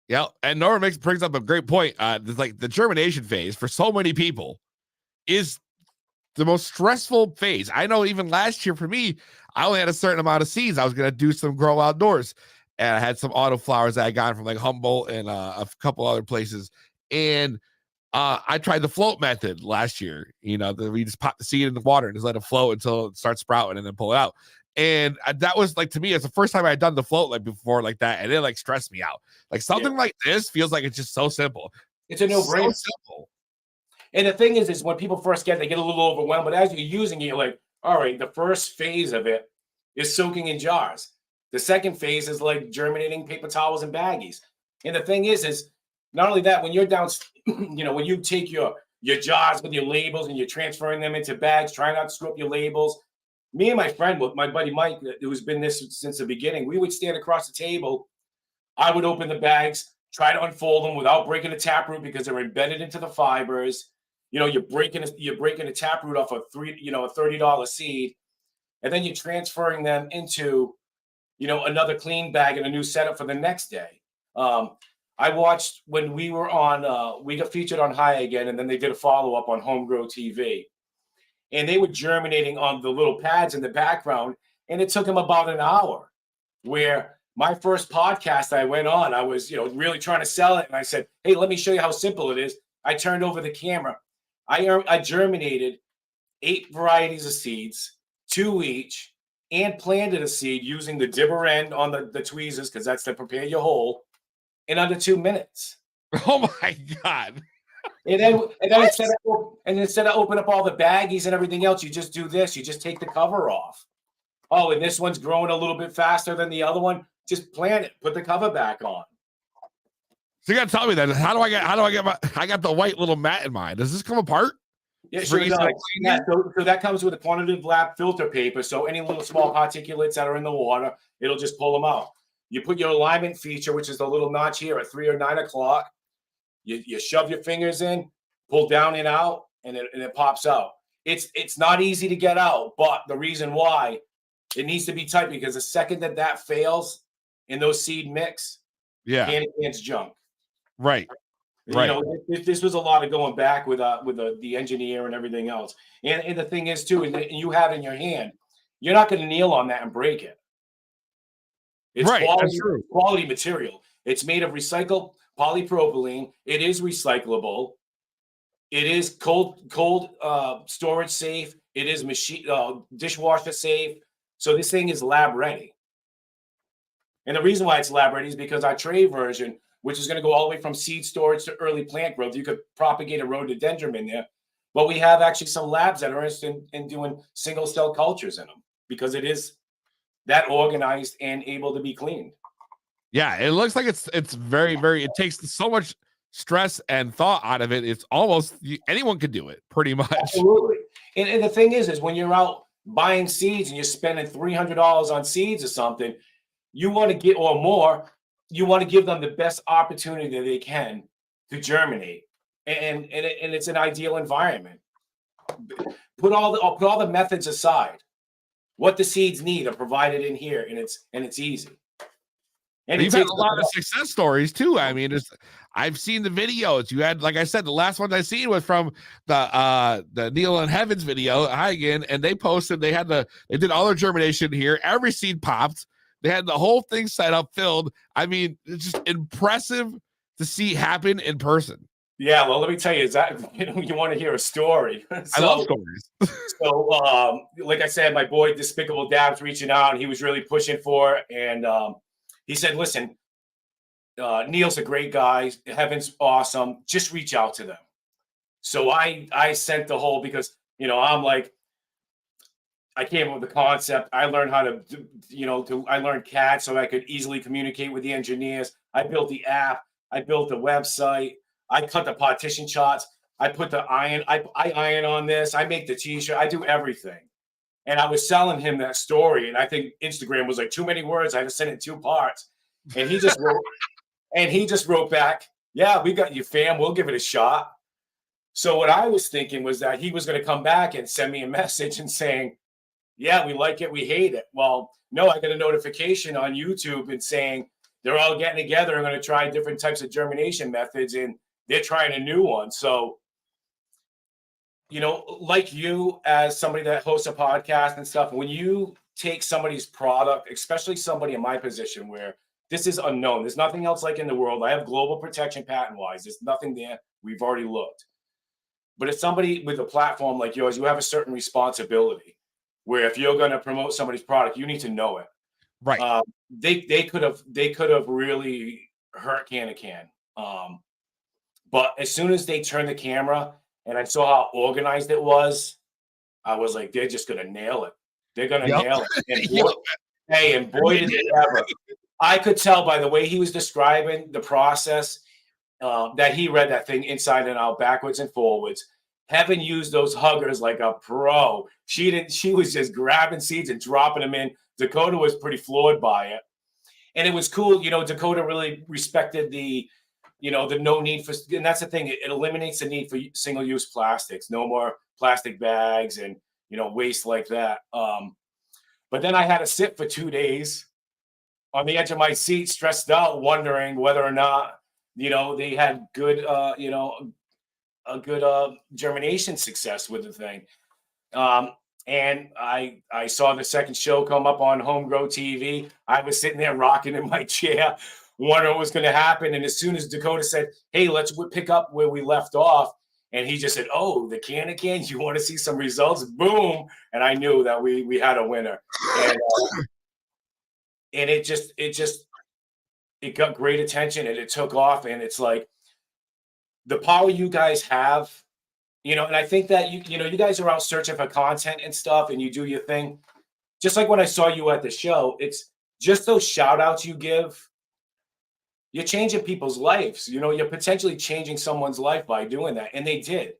Yeah, and Nora brings up a great point. Like the germination phase for so many people is the most stressful phase. I know even last year for me, I only had a certain amount of seeds. I was going to do some grow outdoors, and I had some auto flowers that I got from like Humboldt and a couple other places. And I tried the float method last year. We just pop the seed in the water and just let it float until it starts sprouting and then pull it out. And that was like, to me, it's the first time I had done the float like before like that. And it like stressed me out. Like something like this feels like it's just so simple. It's a no-brainer. So simple. And the thing is when people first they get a little overwhelmed, but as you're using it, you're like, all right, the first phase of it is soaking in jars. The second phase is like germinating paper towels and baggies. And the thing is not only that, when you're down, when you take your jars with your labels and you're transferring them into bags, try not to screw up your labels. Me and my friend, my buddy Mike, who's been this since the beginning, we would stand across the table. I would open the bags, try to unfold them without breaking the taproot because they're embedded into the fibers. You're breaking a taproot off a $30 seed, and then you're transferring them into, another clean bag and a new setup for the next day. I watched when we were on, we got featured on High again, and then they did a follow-up on Homegrow TV. And they were germinating on the little pads in the background, and it took them about an hour. Where my first podcast I went on, I was, really trying to sell it, and I said, hey, let me show you how simple it is. I turned over the camera. I germinated 8 varieties of seeds, 2 each, and planted a seed using the dibber end on the tweezers, because that's to prepare your hole, in under 2 minutes. Oh my God. And then instead of open up all the baggies and everything else, you just do this. You just take the cover off. Oh, and this one's growing a little bit faster than the other one. Just plant it. Put the cover back on. So you got to tell me that. How do I get I got the white little mat in mine. Does this come apart? Yeah, sure does. Yeah, so that comes with a quantitative lab filter paper. So any little small particulates that are in the water, it'll just pull them out. You put your alignment feature, which is the little notch here at 3 or 9 o'clock. You shove your fingers in, pull down and out, and it pops out. It's not easy to get out, but the reason why it needs to be tight, because the second that fails in those seed mix, can's junk. Right. Right. This was a lot of going back with the engineer and everything else. And the thing is too, and you have in your hand, you're not going to kneel on that and break it. It's right. That's true. Quality material. It's made of recycled polypropylene. It is recyclable. It is cold storage safe. It is dishwasher safe. So this thing is lab ready. And the reason why it's lab ready is because our tray version, which is going to go all the way from seed storage to early plant growth, you could propagate a rhododendron in there. But we have actually some labs that are interested in doing single cell cultures in them, because it is that organized and able to be cleaned. Yeah, it looks like it's very, very, it takes so much stress and thought out of it. It's almost anyone could do it pretty much. Absolutely. And the thing is when you're out buying seeds and you're spending $300 on seeds or something, you want to get, or more, you want to give them the best opportunity that they can to germinate. And it's an ideal environment. Put all the methods aside. What the seeds need are provided in here, and it's easy. And you've had a lot of success stories too. I mean, I've seen the videos. You had, like I said, the last one I seen was from the Neil and Heavens video. Hi again, and they posted. They did all their germination here. Every seed popped. They had the whole thing set up, filled. I mean, it's just impressive to see happen in person. Yeah, well, let me tell you, you want to hear a story. I love stories. So, like I said, my boy Despicable Dab's reaching out, and he was really pushing for it. And he said, listen, Neil's a great guy. Heaven's awesome. Just reach out to them. So I sent the whole, because, I'm like, I came up with the concept. I learned how to, I learned CAD so I could easily communicate with the engineers. I built the app. I built the website. I cut the partition charts. I put the iron. I iron on this. I make the t-shirt. I do everything. And I was selling him that story. And I think Instagram was like too many words. I had to send it in 2 parts. And he just wrote, back, yeah, we got you, fam. We'll give it a shot. So what I was thinking was that he was going to come back and send me a message and saying, yeah, we like it, we hate it. Well, no, I got a notification on YouTube and saying, they're all getting together and going to try different types of germination methods, and they're trying a new one. So, you know, like you, as somebody that hosts a podcast and stuff, when you take somebody's product, especially somebody in my position where this is unknown, there's nothing else like in the world. I have global protection patent wise. There's nothing there. We've already looked. But if somebody with a platform like yours, you have a certain responsibility where if you're going to promote somebody's product, you need to know it. Right. They could have really hurt cannakan. But as soon as they turned the camera and I saw how organized it was, I was like, they're just going to nail it. They're going to nail it. And boy, hey, and boy, did they ever. I could tell by the way he was describing the process that he read that thing inside and out, backwards and forwards. Heaven used those huggers like a pro. She was just grabbing seeds and dropping them in. Dakota was pretty floored by it. And it was cool. You know, Dakota really respected the no need for, and that's the thing. It eliminates the need for single-use plastics. No more plastic bags and, waste like that. But then I had to sit for 2 days on the edge of my seat, stressed out, wondering whether or not, they had good, a good germination success with the thing. And I saw the second show come up on Homegrow TV. I was sitting there rocking in my chair, wondering what was going to happen. And as soon as Dakota said, hey, let's pick up where we left off, and he just said, oh, the cannakan, you want to see some results? Boom. And I knew that we had a winner. And it got great attention, and it took off. And it's like the power you guys have, and I think that you guys are out searching for content and stuff, and you do your thing. Just like when I saw you at the show, it's just those shout outs you give. You're changing people's lives. You're potentially changing someone's life by doing that. And they did.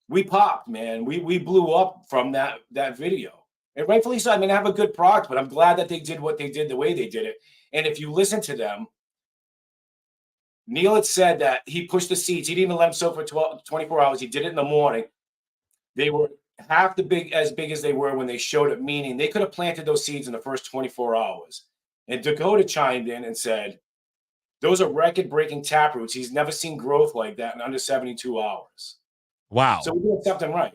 We popped, man. We blew up from that video. And rightfully so. I mean, I have a good product, but I'm glad that they did what they did the way they did it. And if you listen to them, Neil had said that he pushed the seeds. He didn't even let them soak for 24 hours. He did it in the morning. They were half as big as they were when they showed up, meaning they could have planted those seeds in the first 24 hours. And Dakota chimed in and said, those are record-breaking taproots. He's never seen growth like that in under 72 hours. Wow. So we're doing something right.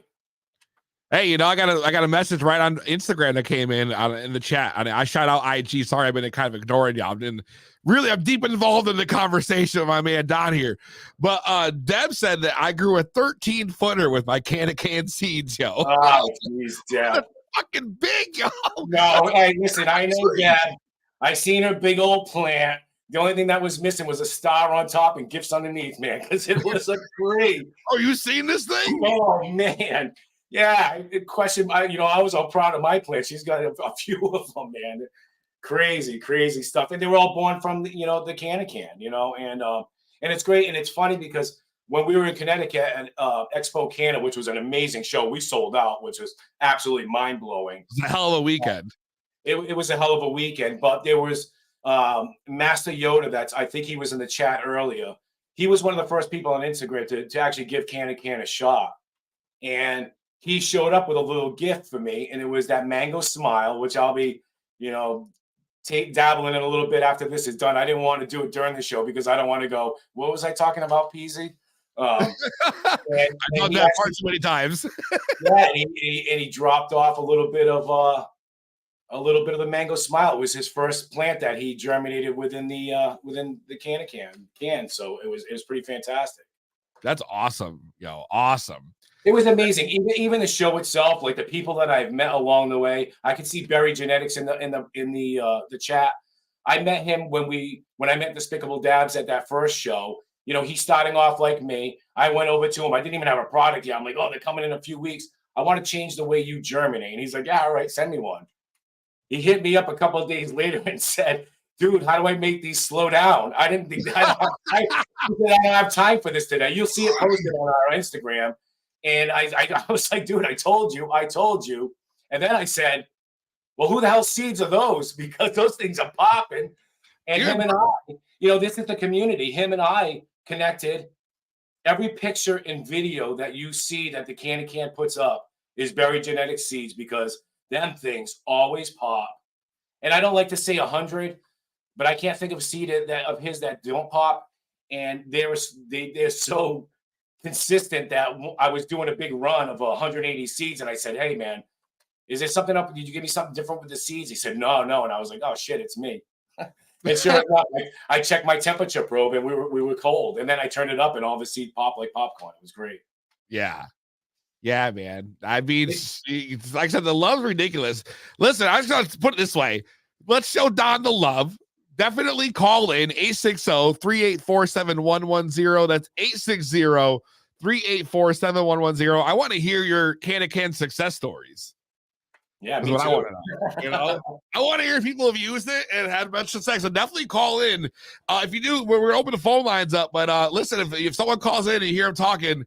Hey, I got a message right on Instagram that came in the chat. I shout out IG. Sorry, I've been kind of ignoring y'all. And really, I'm deep involved in the conversation with my man Don here. But Deb said that I grew a 13-footer with my cannakan seeds, yo. Oh, jeez, Deb. That's fucking big, yo. No, hey, listen, I know Deb. I seen her big old plant. The only thing that was missing was a star on top and gifts underneath, man, because it was a great. Oh, you seen this thing? Oh, man. Yeah, I was all proud of my plant. She's got a few of them, man. Crazy stuff. And they were all born from, the cannakan, and it's great. And it's funny because when we were in Connecticut at Expo Canna, which was an amazing show, we sold out, which was absolutely mind-blowing. It was a hell of a weekend. It was a hell of a weekend, but there was Master Yoda, I think he was in the chat earlier. He was one of the first people on Instagram to actually give cannakan a shot. And he showed up with a little gift for me, and it was that mango smile, which I'll be, dabbling in a little bit after this is done. I didn't want to do it during the show because I don't want to go, what was I talking about, Peasy? I've done that part so many times. Yeah, and he dropped off a little bit of the mango smile. It was his first plant that he germinated within the cannakan. So it was pretty fantastic. That's awesome, yo. Awesome. It was amazing. Even the show itself, like the people that I've met along the way. I could see Berry Genetics in the chat. I met him when I met Despicable Dabs at that first show. He's starting off like me. I went over to him. I didn't even have a product yet. I'm like, oh, they're coming in a few weeks. I want to change the way you germinate. And he's like, yeah, all right, send me one. He hit me up a couple of days later and said, dude, how do I make these slow down? I didn't think I don't have time for this today. You'll see it posted on our Instagram. And I was like, dude, I told you. And then I said, well, who the hell seeds are those? Because those things are popping. And him and I, this is the community. Him and I connected. Every picture and video that you see that the cannakan puts up is Berry Genetics seeds because them things always pop. And I don't like to say 100, but I can't think of a seed of his that don't pop. And they're so consistent that I was doing a big run of 180 seeds, and I said, "Hey, man, is there something up? Did you give me something different with the seeds?" He said, "No, no," and I was like, "Oh shit, it's me." And sure enough, I checked my temperature probe, and we were cold, and then I turned it up, and all the seed popped like popcorn. It was great. Yeah. Yeah, man. I mean, like I said, the love's ridiculous. Listen, I just got to put it this way. Let's show Don the love. Definitely call in 860-384-7110. That's 860-384-7110. I want to hear your cannakan success stories. Yeah, me what too. I want to know. You know, I want to hear if people have used it and had a bunch of sex. So definitely call in. If you do, we're open the phone lines up. But listen, if someone calls in and you hear them talking,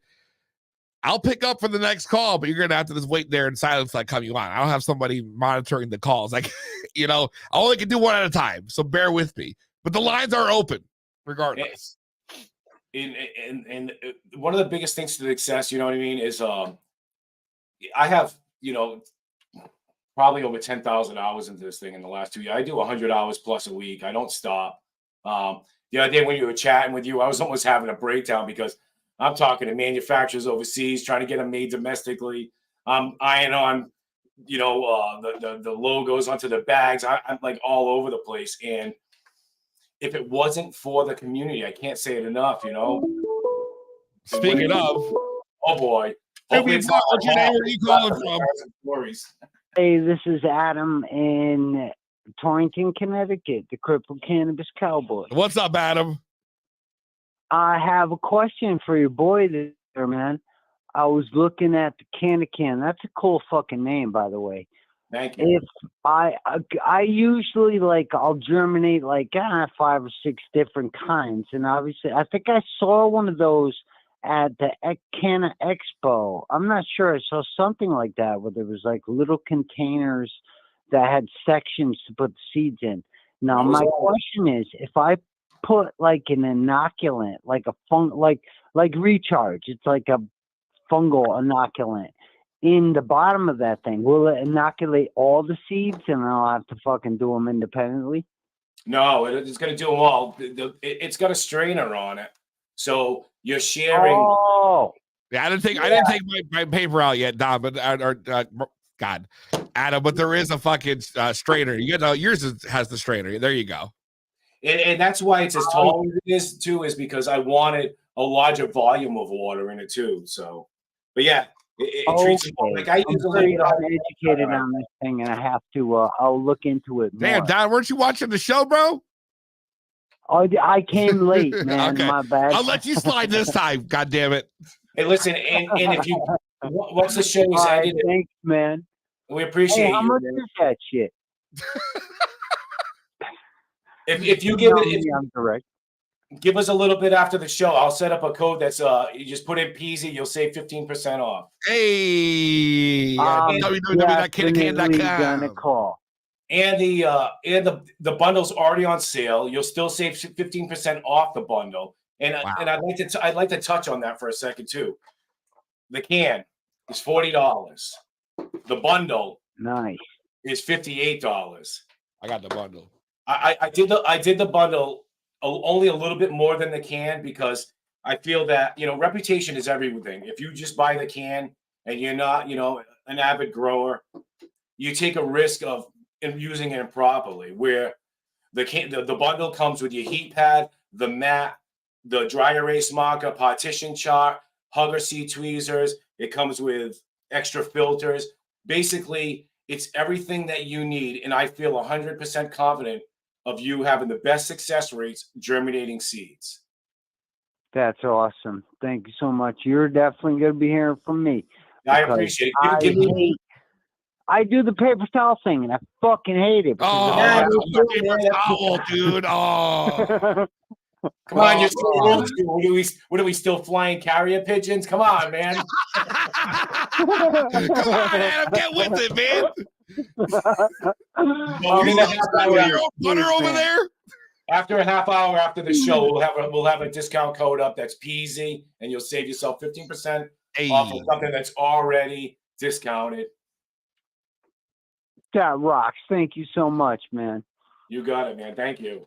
I'll pick up for the next call, but you're gonna have to just wait there in silence like come you on. I don't have somebody monitoring the calls. Like, you know, I only can do one at a time, so bear with me. But the lines are open regardless. And one of the biggest things to success, you know what I mean, is I have, you know, probably over 10,000 hours into this thing in the last 2 years. I do 100 hours plus a week. I don't stop. The other day when you were chatting with you, I was almost having a breakdown because I'm talking to manufacturers overseas, trying to get them made domestically. I'm eyeing on, you know, the logos onto the bags. I'm like all over the place. And if it wasn't for the community, I can't say it enough, you know. Speaking of, oh boy. Hopefully it's not what's your name? Where are you calling from? Hey, this is Adam in Torrington, Connecticut, the Crippled Cannabis Cowboy. What's up, Adam? I have a question for your boy there, man. I was looking at the cannakan. That's a cool fucking name, by the way. Thank you. If I usually I'll germinate 5 or 6 different kinds, and obviously I think I saw one of those at the Canna Expo. I'm not sure. I saw something like that where there was little containers that had sections to put the seeds in. Now my question is, if I put an inoculant, like Recharge, it's like a fungal inoculant in the bottom of that thing, will it inoculate all the seeds and I'll have to fucking do them independently? No, it's going to do them all. It's got a strainer on it, so you're sharing. Oh, yeah, I didn't take my paper out yet, Don, but God, Adam, but there is a fucking strainer. You know, yours has the strainer. There you go. And that's why it's as tall as it is too, is because I wanted a larger volume of water in it too. So, but yeah, it treats it like I use I'm educated on this thing, and I have to. I'll look into it more. Damn, Don, weren't you watching the show, bro? Oh, I came late, man. Okay. My bad. I'll let you slide this time. God damn it. Hey, listen, and if you once the show is ended, thanks, man. We appreciate how you. much is that shit? If you give it, I'm correct. Give us a little bit after the show. I'll set up a code that's you just put in Peasy, you'll save 15% off. Hey, www.cannakan.com. And the bundle's already on sale. You'll still save 15% off the bundle. And wow. And I'd like to touch on that for a second too. The can is $40. The bundle is $58. I got the bundle. I did the bundle only a little bit more than the can because I feel that, you know, reputation is everything. If you just buy the can and you're not, you know, an avid grower, you take a risk of using it improperly. Where the bundle comes with your heat pad, the mat, the dry erase marker, partition chart, hugger seed tweezers. It comes with extra filters. Basically, it's everything that you need, and I feel 100% confident of you having the best success rates germinating seeds. That's awesome. Thank you so much. You're definitely going to be hearing from me. I appreciate it. I do the paper towel thing, and I fucking hate it. Oh, yeah, paper towel, dude. Oh. Come on, you're still old school. What are we still flying carrier pigeons? Come on, man. Come on, Adam, get with it, man. Butter over there. After a half hour after the show, we'll have a discount code up that's Peasy, and you'll save yourself 15% off of something that's already discounted. That rocks. Thank you so much, man. You got it, man. Thank you.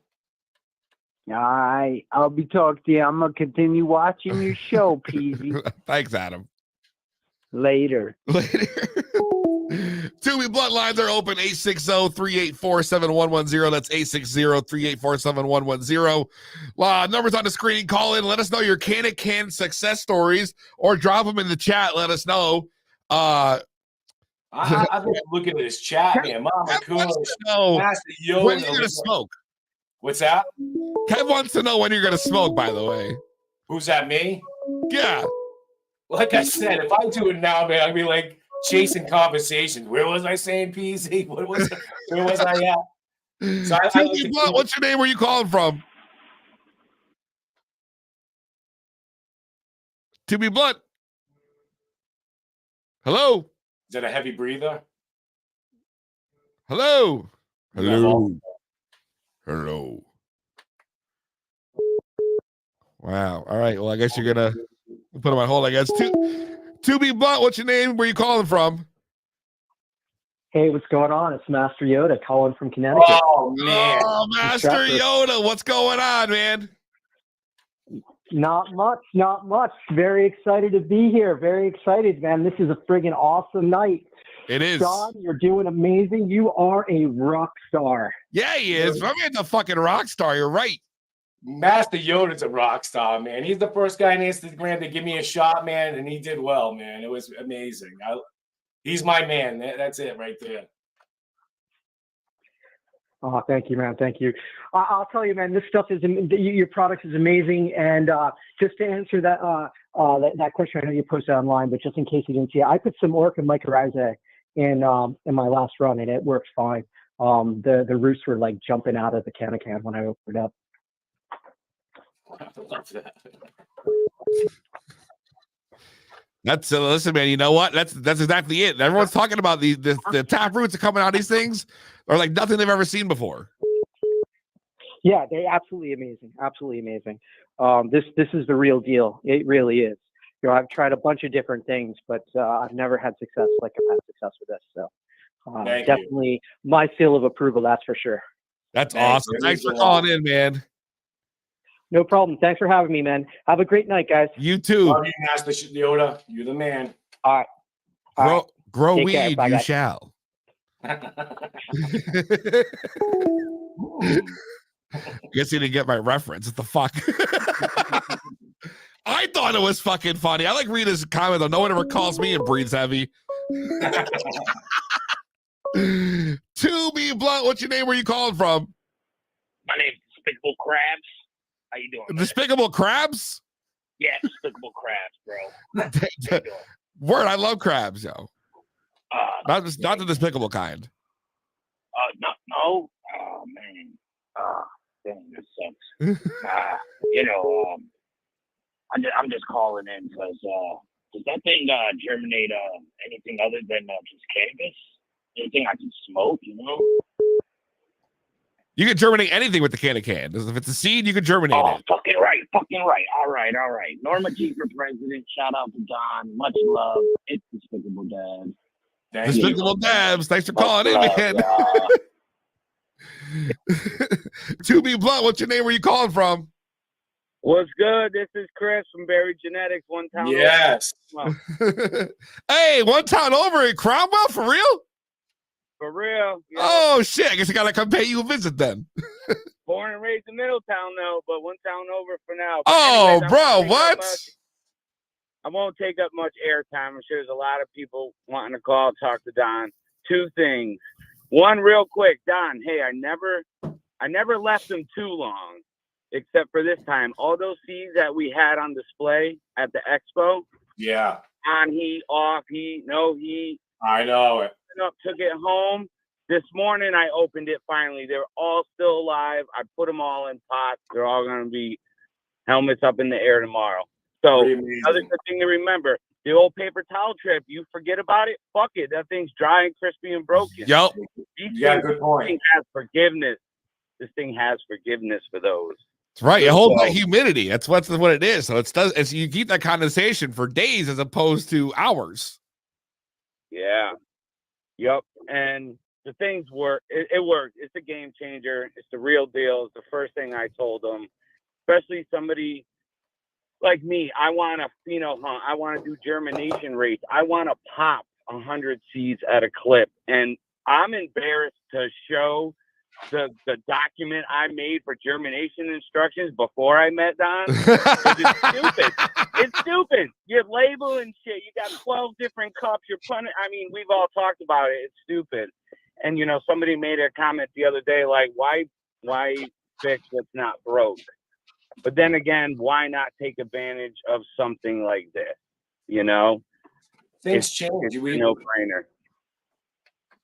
I'll be talking to you. I'm gonna continue watching your show, Peasy. Thanks, Adam. Later. Later. Two-way bloodlines are open, 860-384-7110. That's 860-384-7110. Numbers on the screen. Call in. Let us know your cannakan success stories or drop them in the chat. Let us know. I've been looking at this chat, man. Mama Cool. When are you going to smoke? What's that? Kev wants to know when you're going to smoke, by the way. Who's that, me? Yeah. Like I said, if I do it now, man, I'd be like chasing conversations. Where was I saying, PZ? Where was I at? So what's your name? Where are you calling from? To be blunt. Hello? Is that a heavy breather? Hello? Hello? Hello? Wow. All right. Well, I guess you're going to put him on hold, I guess. To be blunt, what's your name? Where are you calling from? Hey, what's going on? It's Master Yoda calling from Connecticut. Oh, man. Oh, Master Yoda. What's going on, man? Not much. Very excited to be here. Very excited, man. This is a friggin' awesome night. It is. Sean, you're doing amazing. You are a rock star. Yeah, he is. I mean, the fucking rock star. You're right. Master Yoda's a rock star, man. He's the first guy on Instagram to give me a shot, man, and he did well, man. It was amazing. He's my man. That's it right there. Oh, thank you, man. Thank you. I'll tell you, man, this stuff is, your product is amazing. And just to answer that question, I know you posted online, but just in case you didn't see it, I put some orca mycorrhizae in my last run, and it works fine. The roots were like jumping out of the cannakan when I opened it up. I love that. That's listen, man. You know what? That's exactly it. Everyone's talking about the tap roots are coming out of these things are like nothing they've ever seen before. Yeah, they're absolutely amazing. Absolutely amazing. This is the real deal. It really is. You know, I've tried a bunch of different things, but I've never had success like I've had success with this. So definitely my seal of approval. That's for sure. That's awesome. Thanks for calling in, man. No problem. Thanks for having me, man. Have a great night, guys. You too. Love you, Master Yoda. You're the man. All right. Grow Take weed, care. Bye, you guys. shall. Guess you didn't get my reference. What the fuck? I thought it was fucking funny. I like reading his comment though. No one ever calls me and breathes heavy. To be blunt, what's your name? Where you calling from? My name's Despicable Crabs. How you doing? Despicable Crabs? Yeah, Despicable Crabs, bro. Word, I love crabs, yo. Not the despicable kind. No. Oh man. Dang, this sucks. I'm just calling in because does that thing germinate anything other than just cannabis? Anything I can smoke, you know? You can germinate anything with the cannakan. If it's a seed, you can germinate it. Fucking right. All right. Norma G for president. Shout out to Don. Much love. It's Despicable Dad. Despicable Dabs. Thanks for calling in, man. To be blunt, what's your name? Where you calling from? What's good? This is Chris from Berry Genetics, one town. Yes. Hey, one town over in Cromwell, for real? For real. Yeah. Oh shit! I guess I gotta come pay you a visit then. Born and raised in Middletown though, but one town over for now. But oh, anyways, bro, what? I won't take up much airtime. I'm sure there's a lot of people wanting to call, talk to Don. Two things. One, real quick, Don. Hey, I never left him too long, except for this time. All those seeds that we had on display at the expo. Yeah. On heat, off heat, no heat. I know it. Up, took it home. This morning I opened it finally. They're all still alive. I put them all in pots. They're all going to be helmets up in the air tomorrow. So another good thing to remember, the old paper towel trip, you forget about it, fuck it. That thing's dry and crispy and broken. Yep. Yeah, good point. This thing has forgiveness. This thing has forgiveness for those. That's right. You hold that humidity. That's what it is. So it's you keep that condensation for days as opposed to hours. Yeah. Yep. And the things work. It works. It's a game changer. It's the real deal. It's the first thing I told them, especially somebody like me. I want to pheno hunt. I want to do germination rates. I want to pop 100 seeds at a clip. And I'm embarrassed to show the document I made for germination instructions before I met Don. 'Cause it's stupid. It's stupid. You're labeling shit. You got 12 different cups. You're punting. I mean, we've all talked about it. It's stupid. And, you know, somebody made a comment the other day, like, why fix what's not broke? But then again, why not take advantage of something like this? You know? Things change. It's a no-brainer.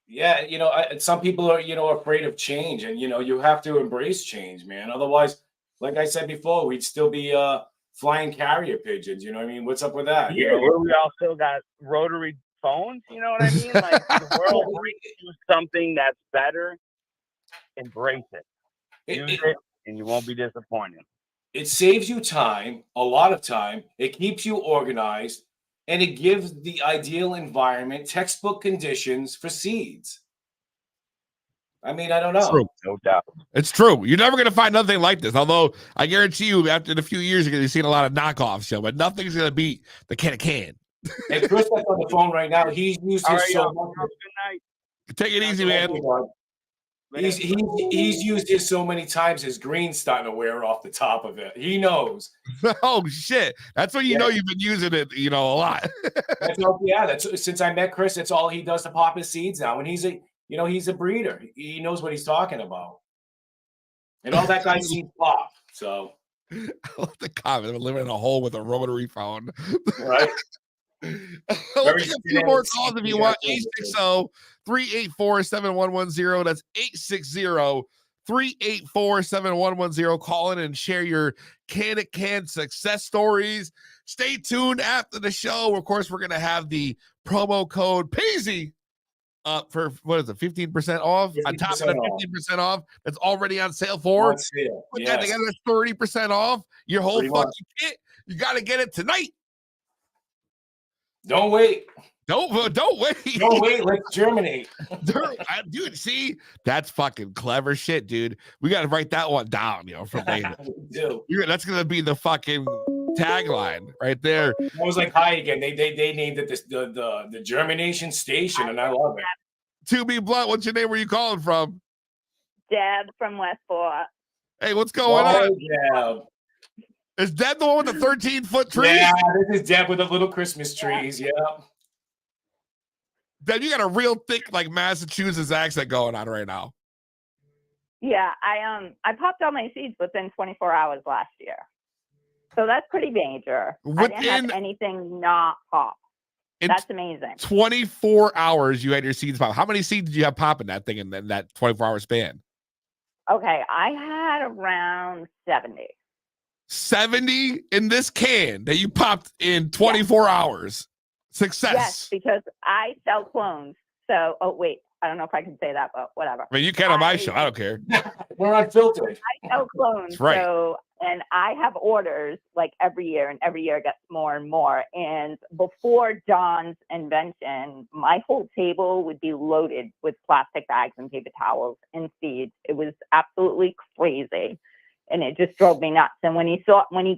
Yeah, you know, some people are, you know, afraid of change, and you know, you have to embrace change, man. Otherwise, like I said before, we'd still be flying carrier pigeons. You know what I mean? What's up with that? Yeah, you know? we all still got rotary phones. You know what I mean? Like the world brings you something that's better. Embrace it. Use it, and you won't be disappointed. It saves you time, a lot of time. It keeps you organized. And it gives the ideal environment, textbook conditions for seeds. I mean, I don't know. True. No doubt. It's true. You're never going to find nothing like this. Although I guarantee you, after a few years, you're going to be seeing a lot of knockoffs, but nothing's going to beat the cannakan. And Chris is on the phone right now. He's used his so much. Good night. Take it easy, man. He's used his so many times. His green's starting to wear off the top of it. He knows. Oh shit! That's when you know you've been using it, a lot. That's since I met Chris. That's all he does to pop his seeds now. And he's a breeder. He knows what he's talking about. And all that guy's seeds pop. So I love the comment. I'm living in a hole with a rotary phone. Right. Let's get a few more calls if you want. 860-384-7110. That's 860-384-7110. Call in and share your cannakan success stories. Stay tuned after the show. Of course, we're going to have the promo code Paisy up for, 15% off? 50% on top of the 15% off that's already on sale for. Put that together, 30% off your whole fucking kit. You got to get it tonight. Don't wait. Don't wait. Don't wait. Let's germinate. Dude, see, that's fucking clever shit, dude. We got to write that one down, for later. That's gonna be the fucking tagline right there. I was like, hi again. They named it the germination station, and I love it. To be blunt, what's your name? Where you calling from? Deb from Westport. Hey, what's going on? Deb. Is Deb the one with the 13-foot tree? Yeah, this is Deb with the little Christmas trees. Yeah. Deb, you got a real thick, like Massachusetts accent going on right now. Yeah, I popped all my seeds within 24 hours last year, so that's pretty major. I didn't have anything not pop. That's amazing. 24 hours you had your seeds pop. How many seeds did you have pop in that thing in that 24-hour span? Okay, I had around 70. 70 in this can that you popped in 24 hours. Success. Yes, because I sell clones. So, I don't know if I can say that, but whatever. I mean, you can on my show. I don't care. We're unfiltered. I sell clones. That's right. So, and I have orders like every year, and every year it gets more and more. And before Don's invention, my whole table would be loaded with plastic bags and paper towels and seeds. It was absolutely crazy. And it just drove me nuts. And when he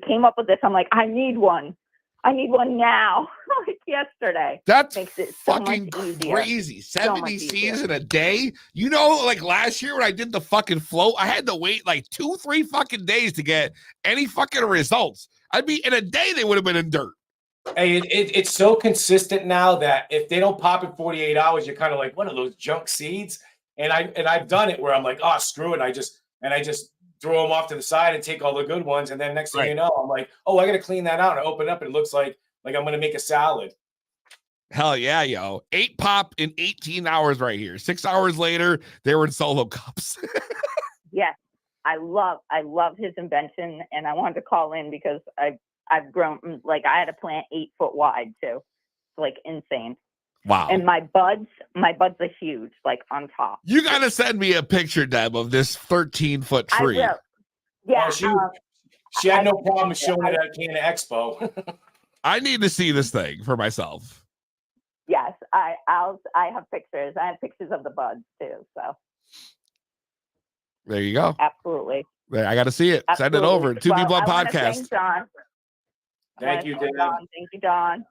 came up with this, I'm like, I need one now, like yesterday. That's makes it fucking crazy. 70 seeds in a day. Like last year when I did the fucking float, I had to wait like 2-3 fucking days to get any fucking results. In a day they would have been in dirt. Hey, it's so consistent now that if they don't pop in 48 hours, you're kind of like, what are those junk seeds? And I've done it where I'm like, oh, screw it. I just throw them off to the side and take all the good ones. And then next thing you know, I'm like, oh, I got to clean that out. And I open it up and it looks like I'm going to make a salad. Hell yeah, yo. 8 pop in 18 hours right here. 6 hours later, they were in solo cups. Yes. I love his invention. And I wanted to call in because I've grown, like I had a plant 8 foot wide too. It's like insane. Wow. And my buds are huge, like on top. You got to send me a picture, Deb, of this 13-foot tree. I will. Yeah. She had no problem showing it at Canna Expo. I need to see this thing for myself. Yes. I have pictures. I have pictures of the buds too. So There you go. absolutely. There, I got to see it. Send it Absolutely. over. 2B Blood I wanna Podcast. Thank John. Thank you, Dan. Thank you, Don.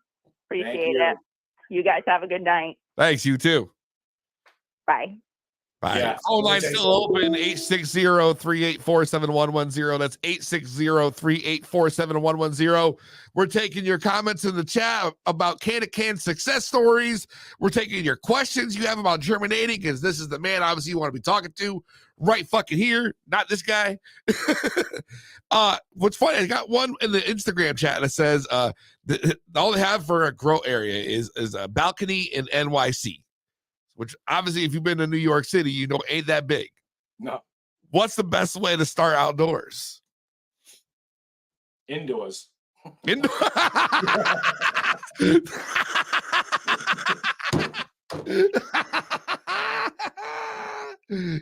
Appreciate it. You guys have a good night. Thanks, you too. Bye. Bye. Yeah. Phone line's still open, 860-384-7110. That's 860-384-7110. We're taking your comments in the chat about cannakan success stories. We're taking your questions you have about germinating, because this is the man obviously you want to be talking to right fucking here, not this guy. What's funny, I got one in the Instagram chat that says all they have for a grow area is a balcony in NYC. Which obviously, if you've been to New York City, you know ain't that big. No. What's the best way to start outdoors? Indoors. Indoor.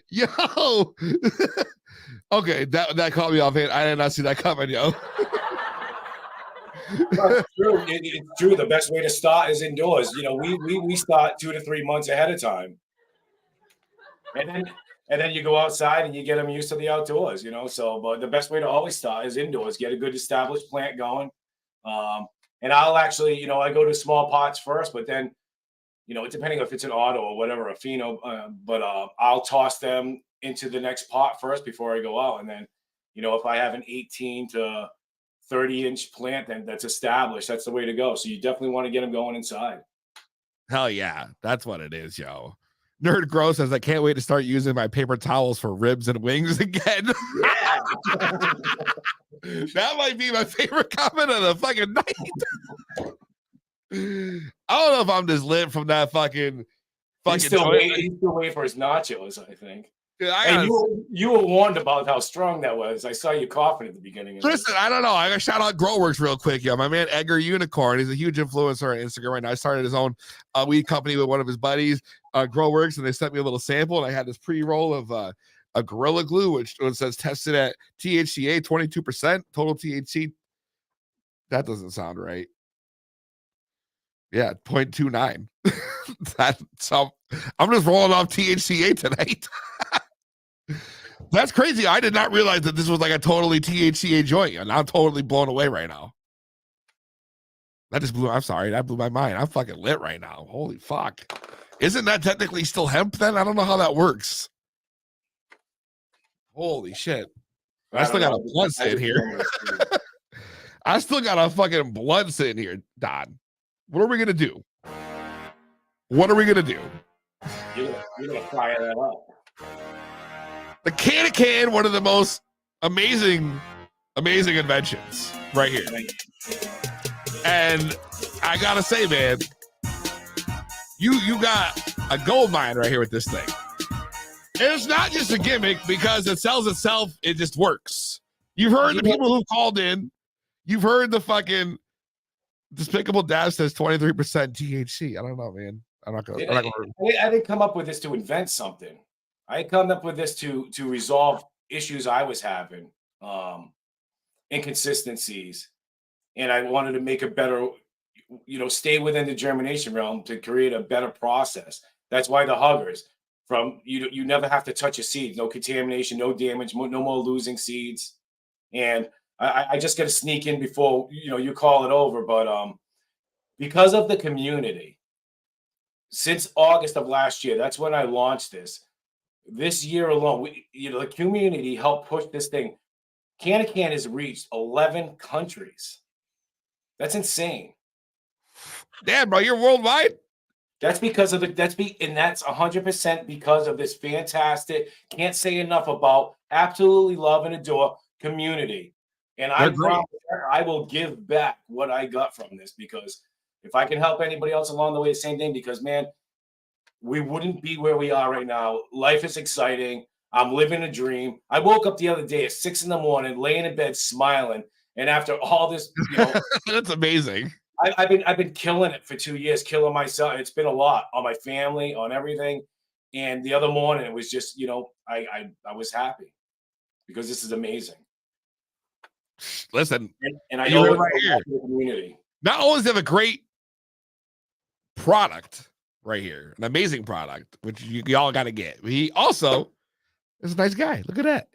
Yo. Okay, that caught me off hand. I did not see that coming, yo. It's true. It's true. The best way to start is indoors. You know, we start 2 to 3 months ahead of time, and then you go outside and you get them used to the outdoors. You know, so but the best way to always start is indoors. Get a good established plant going, and I'll actually, you know, I go to small pots first, but then, you know, depending if it's an auto or whatever, a pheno, but I'll toss them into the next pot first before I go out, and then, you know, if I have an 18 to 30-inch plant then that's established, that's the way to go. So you definitely want to get them going inside. Hell yeah, that's what it is, yo. Nerd Gross says, I can't wait to start using my paper towels for ribs and wings again. Yeah. That might be my favorite comment of the fucking night. I don't know if I'm just lit from that fucking He's still waiting for his nachos, I think. Yeah, and you were warned about how strong that was. I saw you coughing at the beginning. Listen, I don't know. I got to shout out Growworks real quick, yo. My man Edgar Unicorn, he's a huge influencer on Instagram right now. I started his own weed company with one of his buddies, Growworks, and they sent me a little sample, and I had this pre-roll of a Gorilla Glue, which says tested at THCA 22%, total THC. That doesn't sound right. Yeah, 0.29. So I'm just rolling off THCA tonight. That's crazy. I did not realize that this was like a totally THCA joint, and I'm totally blown away right now. That blew my mind. I'm fucking lit right now. Holy fuck. Isn't that technically still hemp then? I don't know how that works. Holy shit. I still got a blunt sitting here. I still got a fucking blunt sitting here, Don. What are we going to do? What are we going to do? You're going to fire that up. The cannakan, one of the most amazing inventions right here. And I gotta say, man, you got a gold mine right here with this thing. And it's not just a gimmick because it sells itself, it just works. You've heard the people who called in, you've heard the fucking Despicable Dad says 23% THC. I don't know, man. I'm not gonna I didn't come up with this to invent something. I come up with this to resolve issues I was having, inconsistencies, and I wanted to make a better, you know, stay within the germination realm to create a better process. That's why the huggers, from you never have to touch a seed, no contamination, no damage, no more losing seeds, and I just got to sneak in before you call it over, but because of the community, since August of last year, that's when I launched this. This year alone, the community helped push this thing. cannakan has reached 11 countries. That's insane. Damn, bro, you're worldwide. That's because of and that's 100% because of this fantastic, can't say enough about, absolutely love and adore community. And I promise I will give back what I got from this, because if I can help anybody else along the way, same thing, because man, we wouldn't be where we are right now. Life is exciting. I'm living a dream. I woke up the other day at 6 a.m, laying in bed, smiling. And after all this, that's amazing. I've been killing it for 2 years, killing myself. It's been a lot on my family, on everything. And the other morning, it was just, I was happy because this is amazing. Listen, and I know it's right here. The community. Not only does it have a great product, right here. An amazing product, which you all got to get. He also is a nice guy. Look at that.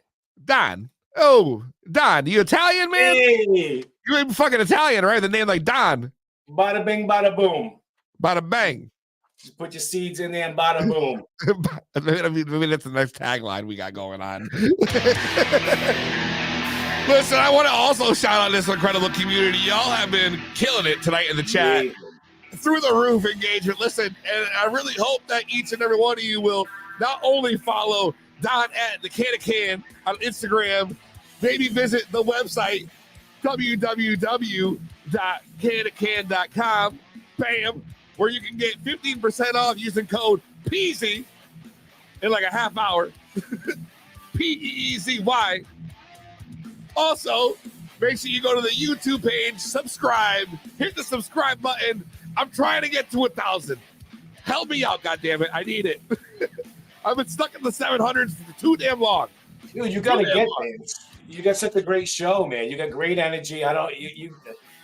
Don. Oh, Don. You Italian, man? Hey. You ain't fucking Italian, right? The name like Don. Bada bing, bada boom. Bada bang. Just put your seeds in there and bada boom. Maybe that's the next tagline we got going on. Listen, I want to also shout out this incredible community. Y'all have been killing it tonight in the chat. Through the roof engagement. Listen, and I really hope that each and every one of you will not only follow Don at the cannakan on Instagram, maybe visit the website www.cannakan.com, bam, where you can get 15% off using code PEASY in like a half hour. PEEZY. Also, make sure you go to the YouTube page, subscribe, hit the subscribe button. I'm trying to get to 1,000. Help me out, goddammit. I need it. I've been stuck in the 700s for too damn long. Dude, you gotta get there. You got such a great show, man. You got great energy.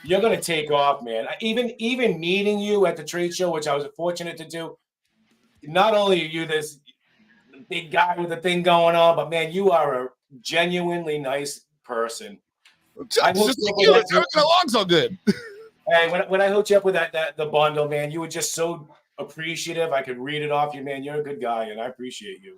You're gonna take off, man. Even meeting you at the trade show, which I was fortunate to do. Not only are you this big guy with a thing going on, but man, you are a genuinely nice person. Just like you, it's coming along so good. Hey, when I hooked you up with the bundle, man, you were just so appreciative. I could read it off you, man. You're a good guy, and I appreciate you.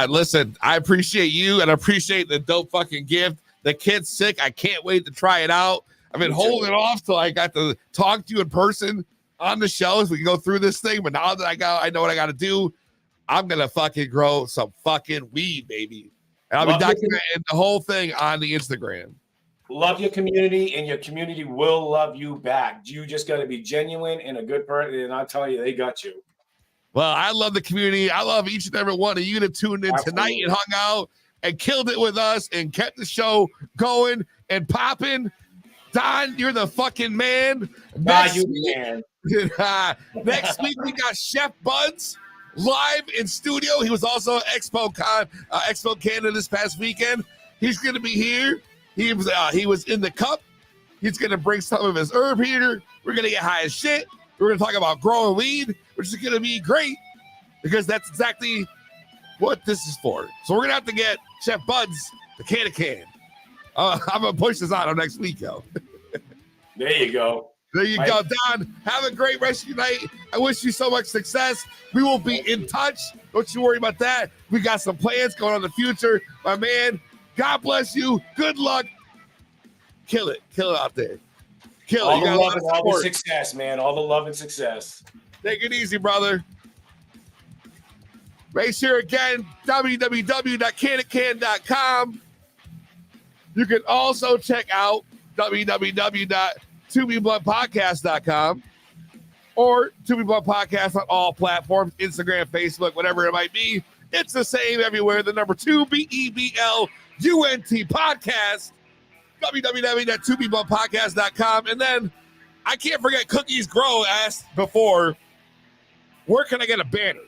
Listen, I appreciate you and I appreciate the dope fucking gift. The kid's sick. I can't wait to try it out. I've been holding it off till I got to talk to you in person on the show so we can go through this thing. But now that I know what I got to do, I'm gonna fucking grow some fucking weed, baby. And I'll be documenting the whole thing on the Instagram. Love your community, and your community will love you back. You just got to be genuine and a good person, and I'll tell you, they got you. Well, I love the community. I love each and every one of you that tuned in tonight and hung out and killed it with us and kept the show going and popping. Don, you're the fucking man. Next week we got Chef Buds live in studio. He was also at Expo Canada this past weekend. He's going to be here. He was in the cup. He's going to bring some of his herb here. We're going to get high as shit. We're going to talk about growing weed, which is going to be great because that's exactly what this is for. So we're going to have to get Chef Buds the cannakan. I'm going to push this on him next week, yo. There you go. There you go, Don. Have a great rest of your night. I wish you so much success. We will be in touch. Don't you worry about that. We got some plans going on in the future. My man, God bless you. Good luck. Kill it. Kill it out there. Kill it. All the love and all the success, man. All the love and success. Take it easy, brother. Make sure, again, www.cannakan.com. You can also check out www.2BBluntPodcast.com or 2BBlunt Podcast on all platforms, Instagram, Facebook, whatever it might be. It's the same everywhere. The number 2 BEBLUNT podcast, www.2BBluntPodcast.com. And then I can't forget Cookies Grow asked before, where can I get a banner?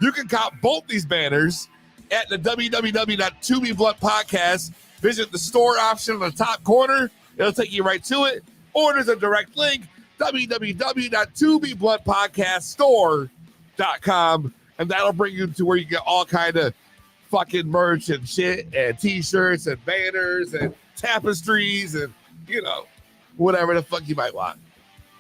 You can cop both these banners at the www.2BBlunt podcast. Visit the store option in the top corner. It'll take you right to it. Or there's a direct link, www.2BBluntPodcastStore.com. And that'll bring you to where you get all kind of fucking merch and shit and T-shirts and banners and tapestries and, whatever the fuck you might want.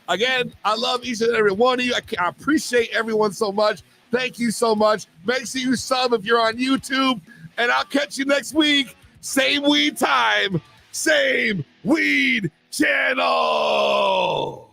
Again, I love each and every one of you. I appreciate everyone so much. Thank you so much. Make sure you sub if you're on YouTube. And I'll catch you next week. Same weed time. Same weed channel.